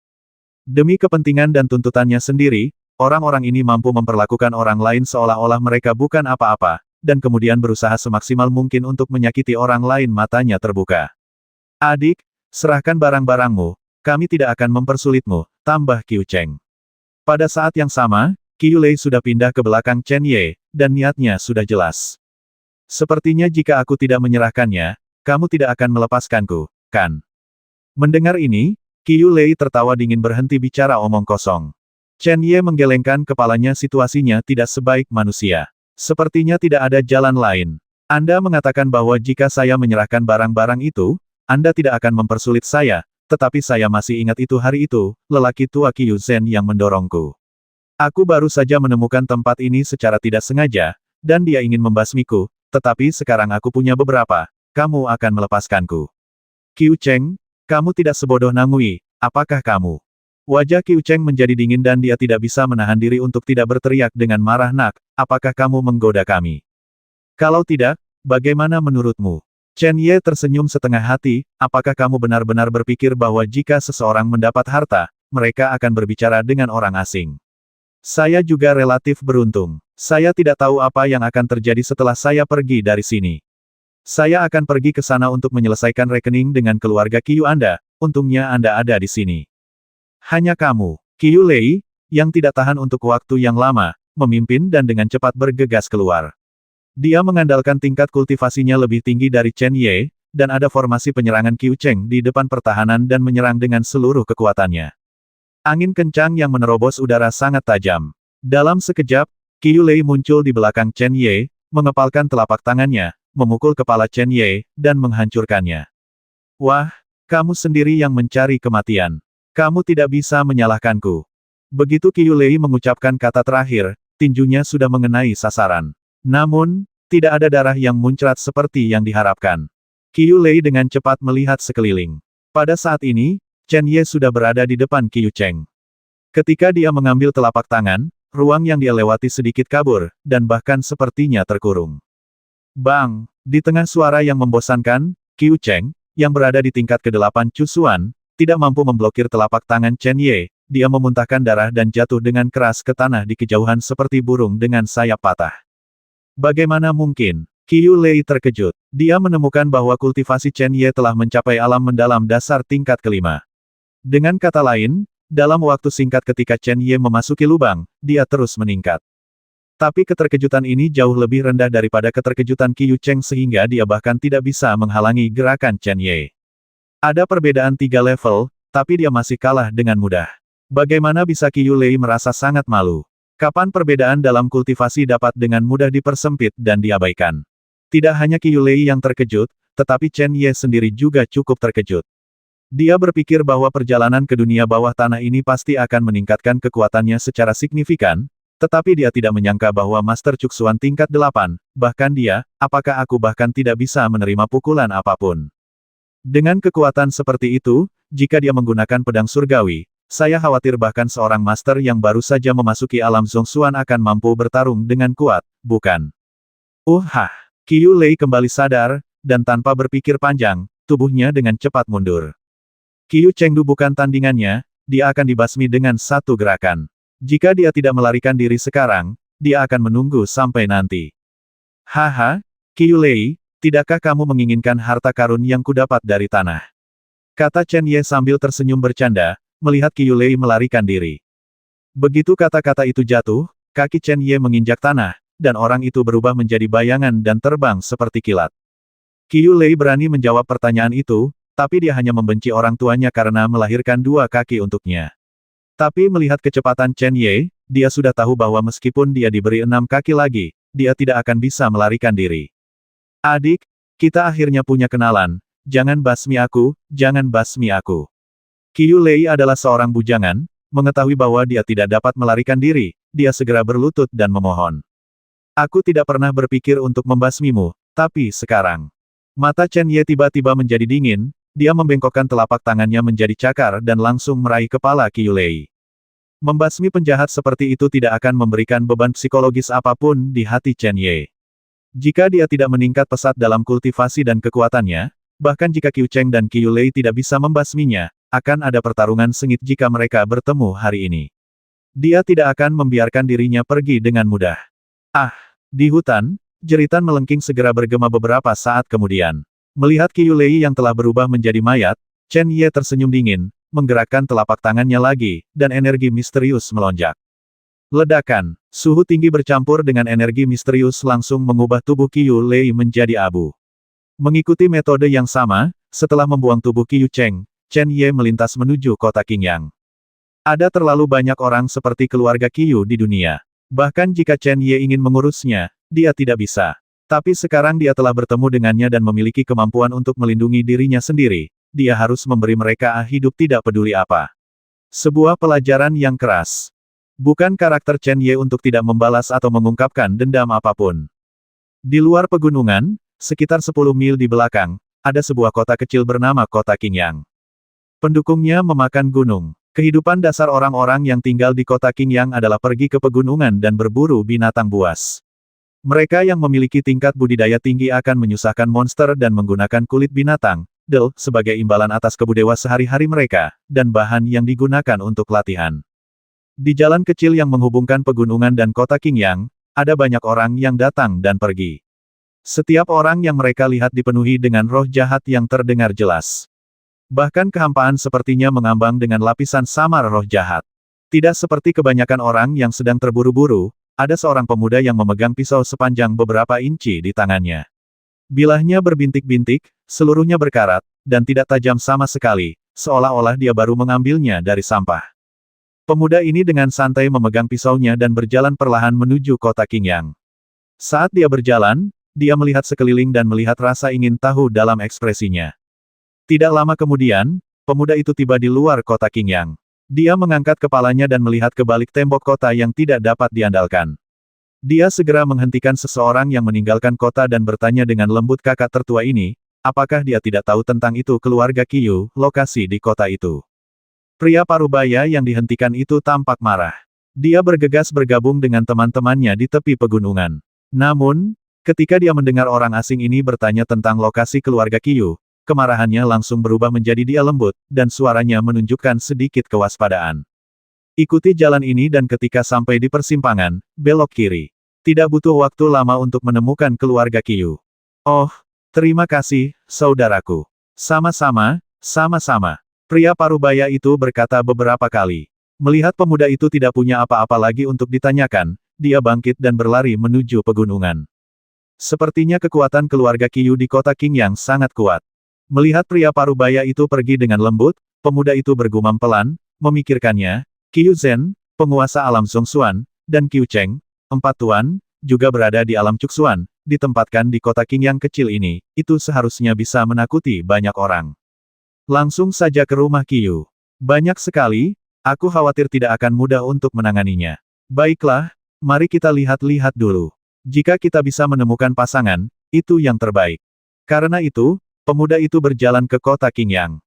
Demi kepentingan dan tuntutannya sendiri, orang-orang ini mampu memperlakukan orang lain seolah-olah mereka bukan apa-apa, dan kemudian berusaha semaksimal mungkin untuk menyakiti orang lain. Matanya terbuka. Adik, serahkan barang-barangmu, kami tidak akan mempersulitmu, tambah Qiu Cheng. Pada saat yang sama, Qiu Lei sudah pindah ke belakang Chen Ye, dan niatnya sudah jelas. Sepertinya jika aku tidak menyerahkannya, kamu tidak akan melepaskanku, kan? Mendengar ini, Qiu Lei tertawa dingin berhenti bicara omong kosong. Chen Ye menggelengkan kepalanya. Situasinya tidak sebaik manusia. Sepertinya tidak ada jalan lain. Anda mengatakan bahwa jika saya menyerahkan barang-barang itu, Anda tidak akan mempersulit saya, tetapi saya masih ingat itu hari itu, lelaki tua Qiu Zhen yang mendorongku. Aku baru saja menemukan tempat ini secara tidak sengaja, dan dia ingin membasmiku, tetapi sekarang aku punya beberapa, kamu akan melepaskanku. Qiu Cheng, kamu tidak sebodoh Nangui, apakah kamu? Wajah Qiu Cheng menjadi dingin dan dia tidak bisa menahan diri untuk tidak berteriak dengan marah. Nak, apakah kamu menggoda kami? Kalau tidak, bagaimana menurutmu? Chen Ye tersenyum setengah hati, apakah kamu benar-benar berpikir bahwa jika seseorang mendapat harta, mereka akan berbicara dengan orang asing? Saya juga relatif beruntung. Saya tidak tahu apa yang akan terjadi setelah saya pergi dari sini. Saya akan pergi ke sana untuk menyelesaikan rekening dengan keluarga Qiu Anda, untungnya Anda ada di sini. Hanya kamu, Qiu Lei, yang tidak tahan untuk waktu yang lama, memimpin dan dengan cepat bergegas keluar. Dia mengandalkan tingkat kultivasinya lebih tinggi dari Chen Ye, dan ada formasi penyerangan Qiu Cheng di depan pertahanan dan menyerang dengan seluruh kekuatannya. Angin kencang yang menerobos udara sangat tajam. Dalam sekejap, Qiu Lei muncul di belakang Chen Ye, mengepalkan telapak tangannya, memukul kepala Chen Ye, dan menghancurkannya. Wah, kamu sendiri yang mencari kematian. Kamu tidak bisa menyalahkanku. Begitu Qiu Lei mengucapkan kata terakhir, tinjunya sudah mengenai sasaran. Namun, tidak ada darah yang muncrat seperti yang diharapkan. Qiu Lei dengan cepat melihat sekeliling. Pada saat ini, Chen Ye sudah berada di depan Qiu Cheng. Ketika dia mengambil telapak tangan, ruang yang dia lewati sedikit kabur, dan bahkan sepertinya terkurung. Bang! Di tengah suara yang membosankan, Qiu Cheng, yang berada di tingkat ke-8 Cusuan, tidak mampu memblokir telapak tangan Chen Ye. Dia memuntahkan darah dan jatuh dengan keras ke tanah di kejauhan seperti burung dengan sayap patah. Bagaimana mungkin? Qiu Lei terkejut. Dia menemukan bahwa kultivasi Chen Ye telah mencapai alam mendalam dasar tingkat ke-5. Dengan kata lain, dalam waktu singkat ketika Chen Ye memasuki lubang, dia terus meningkat. Tapi keterkejutan ini jauh lebih rendah daripada keterkejutan Qiu Cheng sehingga dia bahkan tidak bisa menghalangi gerakan Chen Ye. Ada perbedaan 3 level, tapi dia masih kalah dengan mudah. Bagaimana bisa Qiu Lei merasa sangat malu? Kapan perbedaan dalam kultivasi dapat dengan mudah dipersempit dan diabaikan? Tidak hanya Qiu Lei yang terkejut, tetapi Chen Ye sendiri juga cukup terkejut. Dia berpikir bahwa perjalanan ke dunia bawah tanah ini pasti akan meningkatkan kekuatannya secara signifikan, tetapi dia tidak menyangka bahwa Master Cuksuan tingkat 8, bahkan dia, apakah aku bahkan tidak bisa menerima pukulan apapun. Dengan kekuatan seperti itu, jika dia menggunakan pedang surgawi, saya khawatir bahkan seorang master yang baru saja memasuki alam Zongxuan akan mampu bertarung dengan kuat, bukan? Qiu Lei kembali sadar, dan tanpa berpikir panjang, tubuhnya dengan cepat mundur. Qiu Chengdu bukan tandingannya, dia akan dibasmi dengan satu gerakan. Jika dia tidak melarikan diri sekarang, dia akan menunggu sampai nanti. Qiu Lei, tidakkah kamu menginginkan harta karun yang kudapat dari tanah? Kata Chen Ye sambil tersenyum bercanda, melihat Qiu Lei melarikan diri. Begitu kata-kata itu jatuh, kaki Chen Ye menginjak tanah, dan orang itu berubah menjadi bayangan dan terbang seperti kilat. Qiu Lei berani menjawab pertanyaan itu, tapi dia hanya membenci orang tuanya karena melahirkan 2 kaki untuknya. Tapi melihat kecepatan Chen Ye, dia sudah tahu bahwa meskipun dia diberi 6 kaki lagi, dia tidak akan bisa melarikan diri. Adik, kita akhirnya punya kenalan, jangan basmi aku, jangan basmi aku. Qiu Lei adalah seorang bujangan, mengetahui bahwa dia tidak dapat melarikan diri, dia segera berlutut dan memohon. Aku tidak pernah berpikir untuk membasmimu, tapi sekarang. Mata Chen Ye tiba-tiba menjadi dingin, dia membengkokkan telapak tangannya menjadi cakar dan langsung meraih kepala Qiu Lei. Membasmi penjahat seperti itu tidak akan memberikan beban psikologis apapun di hati Chen Ye. Jika dia tidak meningkat pesat dalam kultivasi dan kekuatannya, bahkan jika Qiu Cheng dan Qiu Lei tidak bisa membasminya, akan ada pertarungan sengit jika mereka bertemu hari ini. Dia tidak akan membiarkan dirinya pergi dengan mudah. Di hutan, jeritan melengking segera bergema beberapa saat kemudian. Melihat Qiu Lei yang telah berubah menjadi mayat, Chen Ye tersenyum dingin, menggerakkan telapak tangannya lagi, dan energi misterius melonjak. Ledakan, suhu tinggi bercampur dengan energi misterius langsung mengubah tubuh Qiu Lei menjadi abu. Mengikuti metode yang sama, setelah membuang tubuh Qiu Cheng, Chen Ye melintas menuju kota Qingyang. Ada terlalu banyak orang seperti keluarga Qiu di dunia. Bahkan jika Chen Ye ingin mengurusnya, dia tidak bisa. Tapi sekarang dia telah bertemu dengannya dan memiliki kemampuan untuk melindungi dirinya sendiri. Dia harus memberi mereka hidup tidak peduli apa. Sebuah pelajaran yang keras. Bukan karakter Chen Ye untuk tidak membalas atau mengungkapkan dendam apapun. Di luar pegunungan, sekitar 10 mil di belakang, ada sebuah kota kecil bernama Kota Qingyang. Pendukungnya memakan gunung. Kehidupan dasar orang-orang yang tinggal di kota Qingyang adalah pergi ke pegunungan dan berburu binatang buas. Mereka yang memiliki tingkat budidaya tinggi akan menyusahkan monster dan menggunakan kulit binatang, sebagai imbalan atas kebudewa sehari-hari mereka, dan bahan yang digunakan untuk latihan. Di jalan kecil yang menghubungkan pegunungan dan kota Qingyang, ada banyak orang yang datang dan pergi. Setiap orang yang mereka lihat dipenuhi dengan roh jahat yang terdengar jelas. Bahkan kehampaan sepertinya mengambang dengan lapisan samar roh jahat. Tidak seperti kebanyakan orang yang sedang terburu-buru, ada seorang pemuda yang memegang pisau sepanjang beberapa inci di tangannya. Bilahnya berbintik-bintik, seluruhnya berkarat, dan tidak tajam sama sekali, seolah-olah dia baru mengambilnya dari sampah. Pemuda ini dengan santai memegang pisaunya dan berjalan perlahan menuju kota Qingyang. Saat dia berjalan, dia melihat sekeliling dan melihat rasa ingin tahu dalam ekspresinya. Tidak lama kemudian, pemuda itu tiba di luar kota Qingyang. Dia mengangkat kepalanya dan melihat ke balik tembok kota yang tidak dapat diandalkan. Dia segera menghentikan seseorang yang meninggalkan kota dan bertanya dengan lembut kakak tertua ini, apakah dia tidak tahu tentang itu keluarga Qiyu, lokasi di kota itu. Pria parubaya yang dihentikan itu tampak marah. Dia bergegas bergabung dengan teman-temannya di tepi pegunungan. Namun, ketika dia mendengar orang asing ini bertanya tentang lokasi keluarga Qiyu, kemarahannya langsung berubah menjadi dia lembut, dan suaranya menunjukkan sedikit kewaspadaan. Ikuti jalan ini dan ketika sampai di persimpangan, belok kiri. Tidak butuh waktu lama untuk menemukan keluarga Qiyu. Oh, terima kasih, saudaraku. Sama-sama, sama-sama. Pria parubaya itu berkata beberapa kali. Melihat pemuda itu tidak punya apa-apa lagi untuk ditanyakan, dia bangkit dan berlari menuju pegunungan. Sepertinya kekuatan keluarga Qiyu di kota Qingyang sangat kuat. Melihat pria parubaya itu pergi dengan lembut, pemuda itu bergumam pelan, memikirkannya, Qiyu Zhen, penguasa alam Zhongxuan, dan Qiyu Cheng, 4 tuan, juga berada di alam Cuxuan, ditempatkan di kota Qingyang kecil ini, itu seharusnya bisa menakuti banyak orang. Langsung saja ke rumah Qiyu. Banyak sekali, aku khawatir tidak akan mudah untuk menanganinya. Baiklah, mari kita lihat-lihat dulu. Jika kita bisa menemukan pasangan, itu yang terbaik. Karena itu, pemuda itu berjalan ke kota Qingyang.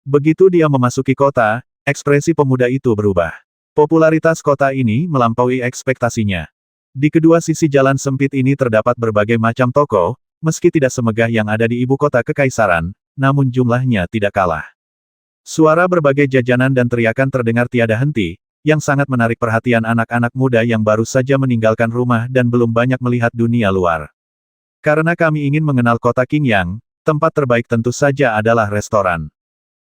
Begitu dia memasuki kota, ekspresi pemuda itu berubah. Popularitas kota ini melampaui ekspektasinya. Di kedua sisi jalan sempit ini terdapat berbagai macam toko, meski tidak semegah yang ada di ibu kota kekaisaran, namun jumlahnya tidak kalah. Suara berbagai jajanan dan teriakan terdengar tiada henti, yang sangat menarik perhatian anak-anak muda yang baru saja meninggalkan rumah dan belum banyak melihat dunia luar. Karena kami ingin mengenal kota Qingyang, tempat terbaik tentu saja adalah restoran.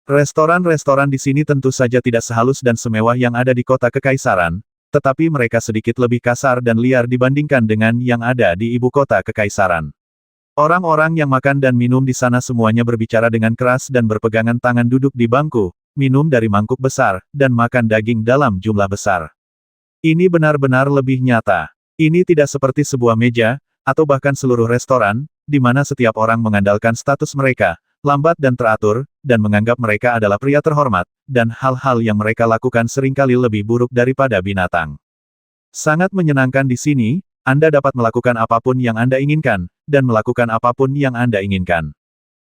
Restoran-restoran di sini tentu saja tidak sehalus dan semewah yang ada di kota kekaisaran, tetapi mereka sedikit lebih kasar dan liar dibandingkan dengan yang ada di ibu kota kekaisaran. Orang-orang yang makan dan minum di sana semuanya berbicara dengan keras dan berpegangan tangan duduk di bangku, minum dari mangkuk besar, dan makan daging dalam jumlah besar. Ini benar-benar lebih nyata. Ini tidak seperti sebuah meja, atau bahkan seluruh restoran, di mana setiap orang mengandalkan status mereka, lambat dan teratur, dan menganggap mereka adalah pria terhormat, dan hal-hal yang mereka lakukan seringkali lebih buruk daripada binatang. Sangat menyenangkan di sini, Anda dapat melakukan apapun yang Anda inginkan, dan melakukan apapun yang Anda inginkan.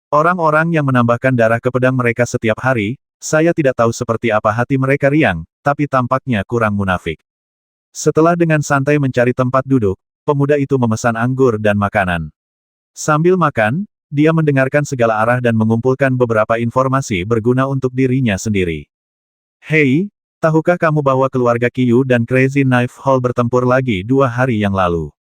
Orang-orang yang menambahkan darah ke pedang mereka setiap hari, saya tidak tahu seperti apa hati mereka riang, tapi tampaknya kurang munafik. Setelah dengan santai mencari tempat duduk, pemuda itu memesan anggur dan makanan. Sambil makan, dia mendengarkan segala arah dan mengumpulkan beberapa informasi berguna untuk dirinya sendiri. Hei, tahukah kamu bahwa keluarga Qiyu dan Crazy Knife Hall bertempur lagi 2 hari yang lalu?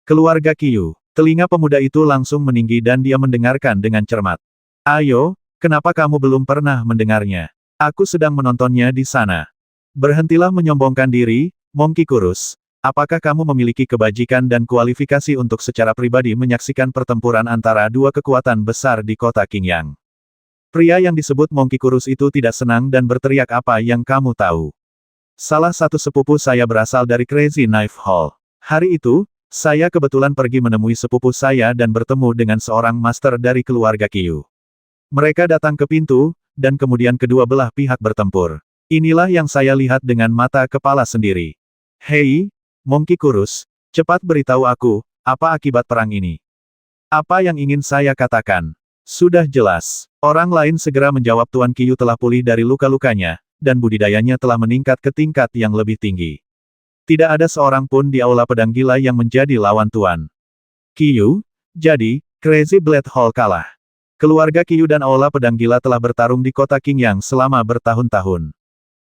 Keluarga Qiyu, telinga pemuda itu langsung meninggi dan dia mendengarkan dengan cermat. Ayo, kenapa kamu belum pernah mendengarnya? Aku sedang menontonnya di sana. Berhentilah menyombongkan diri, Monkey Kurus. Apakah kamu memiliki kebajikan dan kualifikasi untuk secara pribadi menyaksikan pertempuran antara dua kekuatan besar di kota Qingyang? Pria yang disebut Monkey Kurus itu tidak senang dan berteriak apa yang kamu tahu. Salah satu sepupu saya berasal dari Crazy Knife Hall. Hari itu, saya kebetulan pergi menemui sepupu saya dan bertemu dengan seorang master dari keluarga Qiyu. Mereka datang ke pintu, dan kemudian kedua belah pihak bertempur. Inilah yang saya lihat dengan mata kepala sendiri. Hei, Monkey Kurus, cepat beritahu aku, apa akibat perang ini? Apa yang ingin saya katakan? Sudah jelas. Orang lain segera menjawab Tuan Qiyu telah pulih dari luka-lukanya, dan budidayanya telah meningkat ke tingkat yang lebih tinggi. Tidak ada seorang pun di aula pedang gila yang menjadi lawan Tuan Qiyu, jadi, Crazy Blade Hall kalah. Keluarga Qiyu dan aula pedang gila telah bertarung di kota Qingyang selama bertahun-tahun.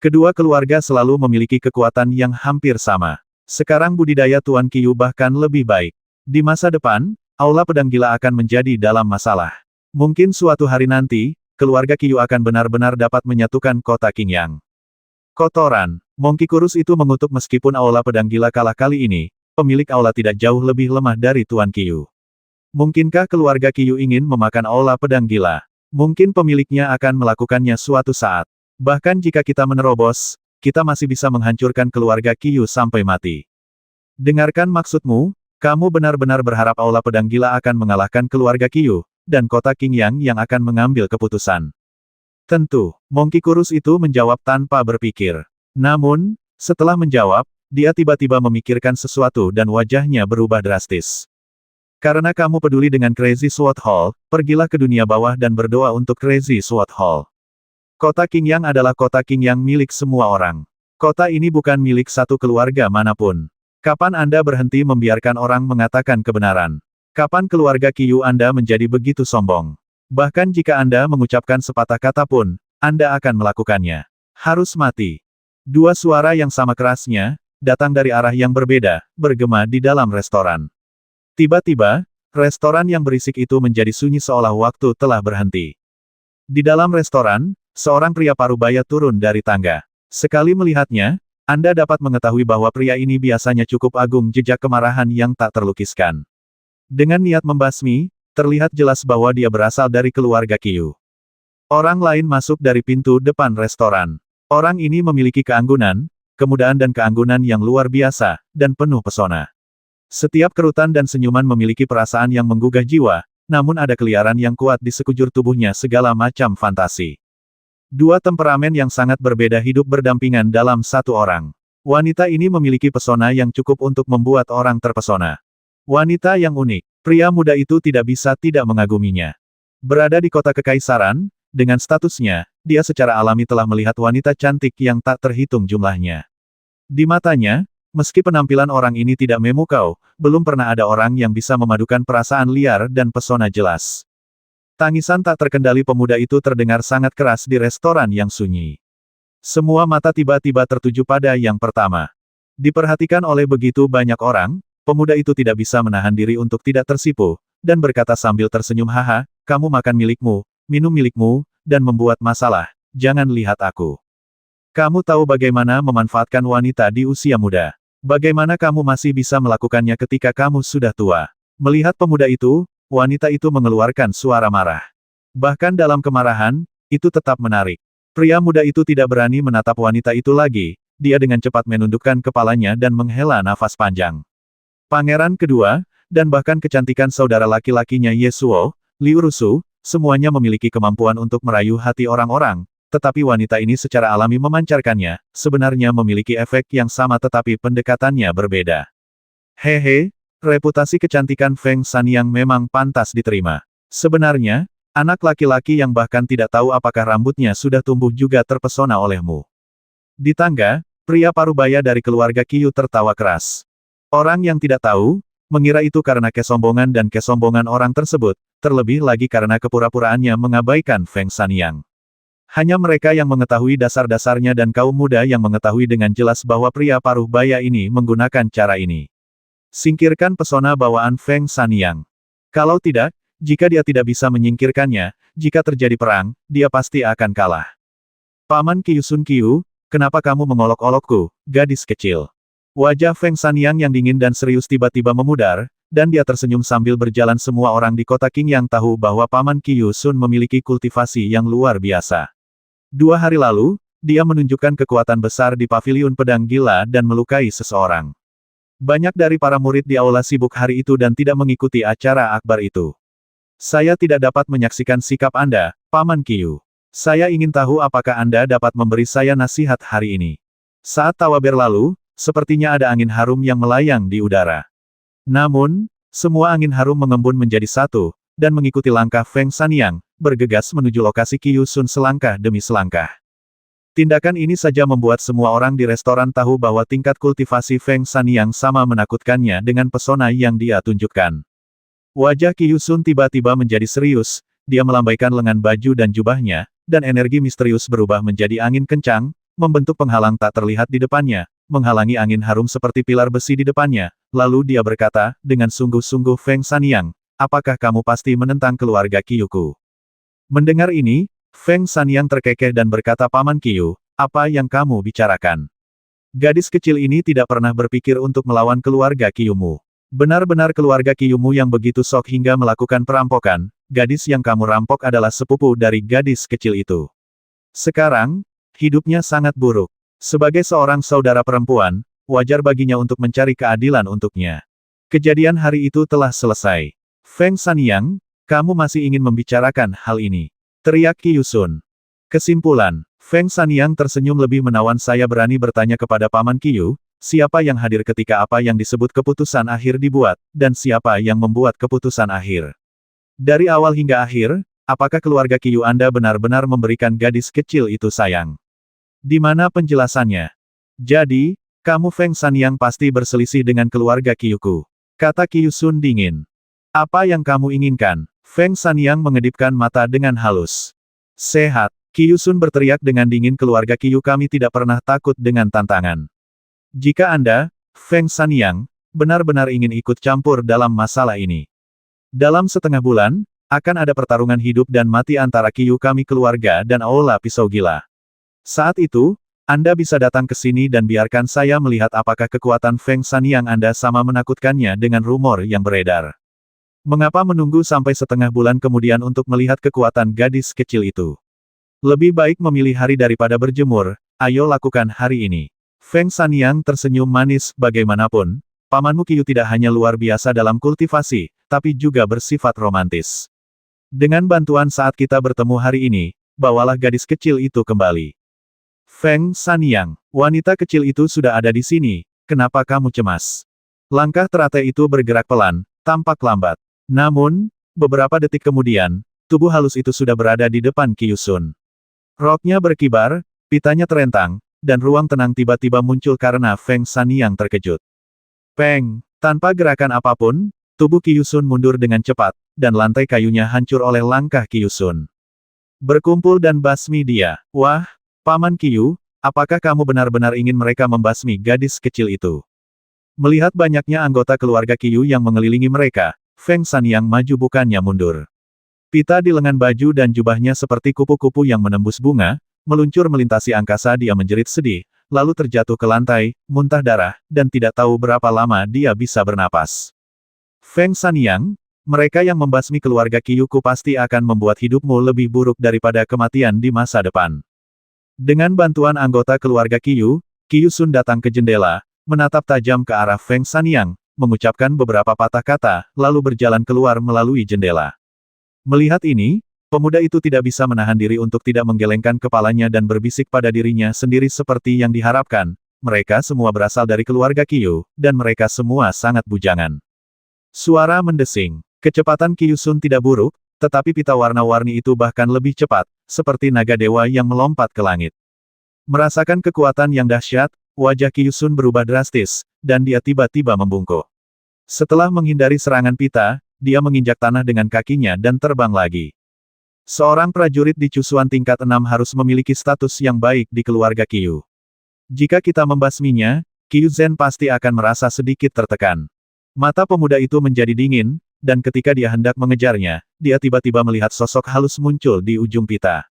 Kedua keluarga selalu memiliki kekuatan yang hampir sama. Sekarang budidaya Tuan Qiyu bahkan lebih baik. Di masa depan, aula pedang gila akan menjadi dalam masalah. Mungkin suatu hari nanti, keluarga Qiyu akan benar-benar dapat menyatukan kota Qingyang. Kotoran, Monkey Kurus itu mengutuk meskipun aula pedang gila kalah kali ini, pemilik aula tidak jauh lebih lemah dari Tuan Qiyu. Mungkinkah keluarga Qiyu ingin memakan aula pedang gila? Mungkin pemiliknya akan melakukannya suatu saat. Bahkan jika kita menerobos, kita masih bisa menghancurkan keluarga Qiyu sampai mati. Dengarkan maksudmu, kamu benar-benar berharap aula pedang gila akan mengalahkan keluarga Qiyu, dan kota Qingyang yang akan mengambil keputusan. Tentu, Monkey Kurus itu menjawab tanpa berpikir. Namun, setelah menjawab, Dia tiba-tiba memikirkan sesuatu dan wajahnya berubah drastis. Karena kamu peduli dengan Crazy Sword Hall, pergilah ke dunia bawah dan berdoa untuk Crazy Sword Hall. Kota Qingyang adalah kota Qingyang milik semua orang. Kota ini bukan milik satu keluarga manapun. Kapan Anda berhenti membiarkan orang mengatakan kebenaran? Kapan keluarga Qiyu Anda menjadi begitu sombong? Bahkan jika Anda mengucapkan sepatah kata pun, Anda akan melakukannya. Harus mati. Dua suara yang sama kerasnya, datang dari arah yang berbeda, bergema di dalam restoran. Tiba-tiba, restoran yang berisik itu menjadi sunyi seolah waktu telah berhenti. Di dalam restoran, seorang pria parubaya turun dari tangga. Sekali melihatnya, Anda dapat mengetahui bahwa pria ini biasanya cukup agung, jejak kemarahan yang tak terlukiskan. Dengan niat membasmi, terlihat jelas bahwa dia berasal dari keluarga Qiyu. Orang lain masuk dari pintu depan restoran. Orang ini memiliki keanggunan, kemudahan dan keanggunan yang luar biasa, dan penuh pesona. Setiap kerutan dan senyuman memiliki perasaan yang menggugah jiwa, namun ada keliaran yang kuat di sekujur tubuhnya, segala macam fantasi. Dua temperamen yang sangat berbeda hidup berdampingan dalam satu orang. Wanita ini memiliki pesona yang cukup untuk membuat orang terpesona. Wanita yang unik. Pria muda itu tidak bisa tidak mengaguminya. Berada di kota kekaisaran, dengan statusnya, dia secara alami telah melihat wanita cantik yang tak terhitung jumlahnya. Di matanya, meski penampilan orang ini tidak memukau, belum pernah ada orang yang bisa memadukan perasaan liar dan pesona jelas. Tangisan tak terkendali pemuda itu terdengar sangat keras di restoran yang sunyi. Semua mata tiba-tiba tertuju pada yang pertama. Diperhatikan oleh begitu banyak orang, pemuda itu tidak bisa menahan diri untuk tidak tersipu, dan berkata sambil tersenyum, "Haha, kamu makan milikmu, minum milikmu, dan membuat masalah, jangan lihat aku. Kamu tahu bagaimana memanfaatkan wanita di usia muda. Bagaimana kamu masih bisa melakukannya ketika kamu sudah tua?" Melihat pemuda itu, wanita itu mengeluarkan suara marah. Bahkan dalam kemarahan, itu tetap menarik. Pria muda itu tidak berani menatap wanita itu lagi, dia dengan cepat menundukkan kepalanya dan menghela nafas panjang. Pangeran kedua, dan bahkan kecantikan saudara laki-lakinya Yasuo, Liu Rusu, semuanya memiliki kemampuan untuk merayu hati orang-orang, tetapi wanita ini secara alami memancarkannya, sebenarnya memiliki efek yang sama tetapi pendekatannya berbeda. Hehe, reputasi kecantikan Feng Sanyang memang pantas diterima. Sebenarnya, anak laki-laki yang bahkan tidak tahu apakah rambutnya sudah tumbuh juga terpesona olehmu. Di tangga, pria parubaya dari keluarga Qiyu tertawa keras. Orang yang tidak tahu, mengira itu karena kesombongan dan kesombongan orang tersebut, terlebih lagi karena kepura-puraannya mengabaikan Feng Sanyang. Hanya mereka yang mengetahui dasar-dasarnya dan kaum muda yang mengetahui dengan jelas bahwa pria parubaya ini menggunakan cara ini. Singkirkan pesona bawaan Feng Sanyang. Kalau tidak, jika dia tidak bisa menyingkirkannya, jika terjadi perang, dia pasti akan kalah. Paman Qiyu Sun Qiyu, kenapa kamu mengolok-olokku, gadis kecil? Wajah Feng Sanyang yang dingin dan serius tiba-tiba memudar, dan dia tersenyum sambil berjalan. Semua orang di kota Qingyang tahu bahwa Paman Qiyu Sun memiliki kultivasi yang luar biasa. 2 hari lalu, dia menunjukkan kekuatan besar di paviliun pedang gila dan melukai seseorang. Banyak dari para murid di aula sibuk hari itu dan tidak mengikuti acara akbar itu. Saya tidak dapat menyaksikan sikap Anda, Paman Qiyu. Saya ingin tahu apakah Anda dapat memberi saya nasihat hari ini. Saat tawa berlalu, sepertinya ada angin harum yang melayang di udara. Namun, semua angin harum mengembun menjadi satu, dan mengikuti langkah Feng Sanyang, bergegas menuju lokasi Qiyu Sun selangkah demi selangkah. Tindakan ini saja membuat semua orang di restoran tahu bahwa tingkat kultivasi Feng Sanyang sama menakutkannya dengan pesona yang dia tunjukkan. Wajah Qiyu Sun tiba-tiba menjadi serius, dia melambaikan lengan baju dan jubahnya, dan energi misterius berubah menjadi angin kencang, membentuk penghalang tak terlihat di depannya, menghalangi angin harum seperti pilar besi di depannya, lalu dia berkata, dengan sungguh-sungguh, "Feng Sanyang, apakah kamu pasti menentang keluarga Qiyuku?" Mendengar ini, Feng Sanyang terkekeh dan berkata, "Paman Qiyu, apa yang kamu bicarakan? Gadis kecil ini tidak pernah berpikir untuk melawan keluarga Qiyumu. Benar-benar keluarga Qiyumu yang begitu sok hingga melakukan perampokan, gadis yang kamu rampok adalah sepupu dari gadis kecil itu. Sekarang, hidupnya sangat buruk. Sebagai seorang saudara perempuan, wajar baginya untuk mencari keadilan untuknya. Kejadian hari itu telah selesai. Feng Sanyang, kamu masih ingin membicarakan hal ini?" teriak Qiyu Sun. Kesimpulan, Feng Sanyang tersenyum lebih menawan. "Saya berani bertanya kepada Paman Qiyu, siapa yang hadir ketika apa yang disebut keputusan akhir dibuat, dan siapa yang membuat keputusan akhir. Dari awal hingga akhir, apakah keluarga Qiyu Anda benar-benar memberikan gadis kecil itu sayang? Di mana penjelasannya? Jadi, kamu Feng Sanyang pasti berselisih dengan keluarga Qiyuku, kata Qiyu Sun dingin. Apa yang kamu inginkan? Feng Sanyang mengedipkan mata dengan halus. Sehat, Qiyu Sun berteriak dengan dingin, keluarga Qiyu kami tidak pernah takut dengan tantangan. Jika Anda, Feng Sanyang, benar-benar ingin ikut campur dalam masalah ini. Dalam setengah bulan, akan ada pertarungan hidup dan mati antara Qiyu kami keluarga dan Aula Pisau Gila. Saat itu, Anda bisa datang ke sini dan biarkan saya melihat apakah kekuatan Feng Sanyang Anda sama menakutkannya dengan rumor yang beredar. Mengapa menunggu sampai setengah bulan kemudian untuk melihat kekuatan gadis kecil itu? Lebih baik memilih hari daripada berjemur, ayo lakukan hari ini. Feng Sanyang tersenyum manis, bagaimanapun, pamanmu Qiyu tidak hanya luar biasa dalam kultivasi, tapi juga bersifat romantis. Dengan bantuan saat kita bertemu hari ini, bawalah gadis kecil itu kembali. Feng Sanyang, wanita kecil itu sudah ada di sini, kenapa kamu cemas? Langkah teratai itu bergerak pelan, tampak lambat. Namun, beberapa detik kemudian, tubuh halus itu sudah berada di depan Qiyu Sun. Roknya berkibar, pitanya terentang, dan ruang tenang tiba-tiba muncul karena Feng Sanyang terkejut. Peng, tanpa gerakan apapun, tubuh Qiyu Sun mundur dengan cepat, dan lantai kayunya hancur oleh langkah Qiyu Sun. Berkumpul dan basmi dia. Wah, Paman Qiyu, apakah kamu benar-benar ingin mereka membasmi gadis kecil itu? Melihat banyaknya anggota keluarga Qiyu yang mengelilingi mereka, Feng Sanyang maju bukannya mundur. Pita di lengan baju dan jubahnya seperti kupu-kupu yang menembus bunga, meluncur melintasi angkasa. Dia menjerit sedih, lalu terjatuh ke lantai, muntah darah, dan tidak tahu berapa lama dia bisa bernapas. Feng Sanyang, mereka yang membasmi keluarga Qiyuku pasti akan membuat hidupmu lebih buruk daripada kematian di masa depan. Dengan bantuan anggota keluarga Qiyu, Qiyu Sun datang ke jendela, menatap tajam ke arah Feng Sanyang, mengucapkan beberapa patah kata, lalu berjalan keluar melalui jendela. Melihat ini, pemuda itu tidak bisa menahan diri untuk tidak menggelengkan kepalanya dan berbisik pada dirinya sendiri seperti yang diharapkan. Mereka semua berasal dari keluarga Qiyu, dan mereka semua sangat bujangan. Suara mendesing. Kecepatan Qiyu Sun tidak buruk, tetapi pita warna-warni itu bahkan lebih cepat, seperti naga dewa yang melompat ke langit. Merasakan kekuatan yang dahsyat, wajah Qiyu Sun berubah drastis, dan dia tiba-tiba membungkuk. Setelah menghindari serangan pita, dia menginjak tanah dengan kakinya dan terbang lagi. Seorang prajurit di Cusuan tingkat 6 harus memiliki status yang baik di keluarga Qiyu. Jika kita membasminya, Qiyu Zhen pasti akan merasa sedikit tertekan. Mata pemuda itu menjadi dingin, dan ketika dia hendak mengejarnya, dia tiba-tiba melihat sosok halus muncul di ujung pita.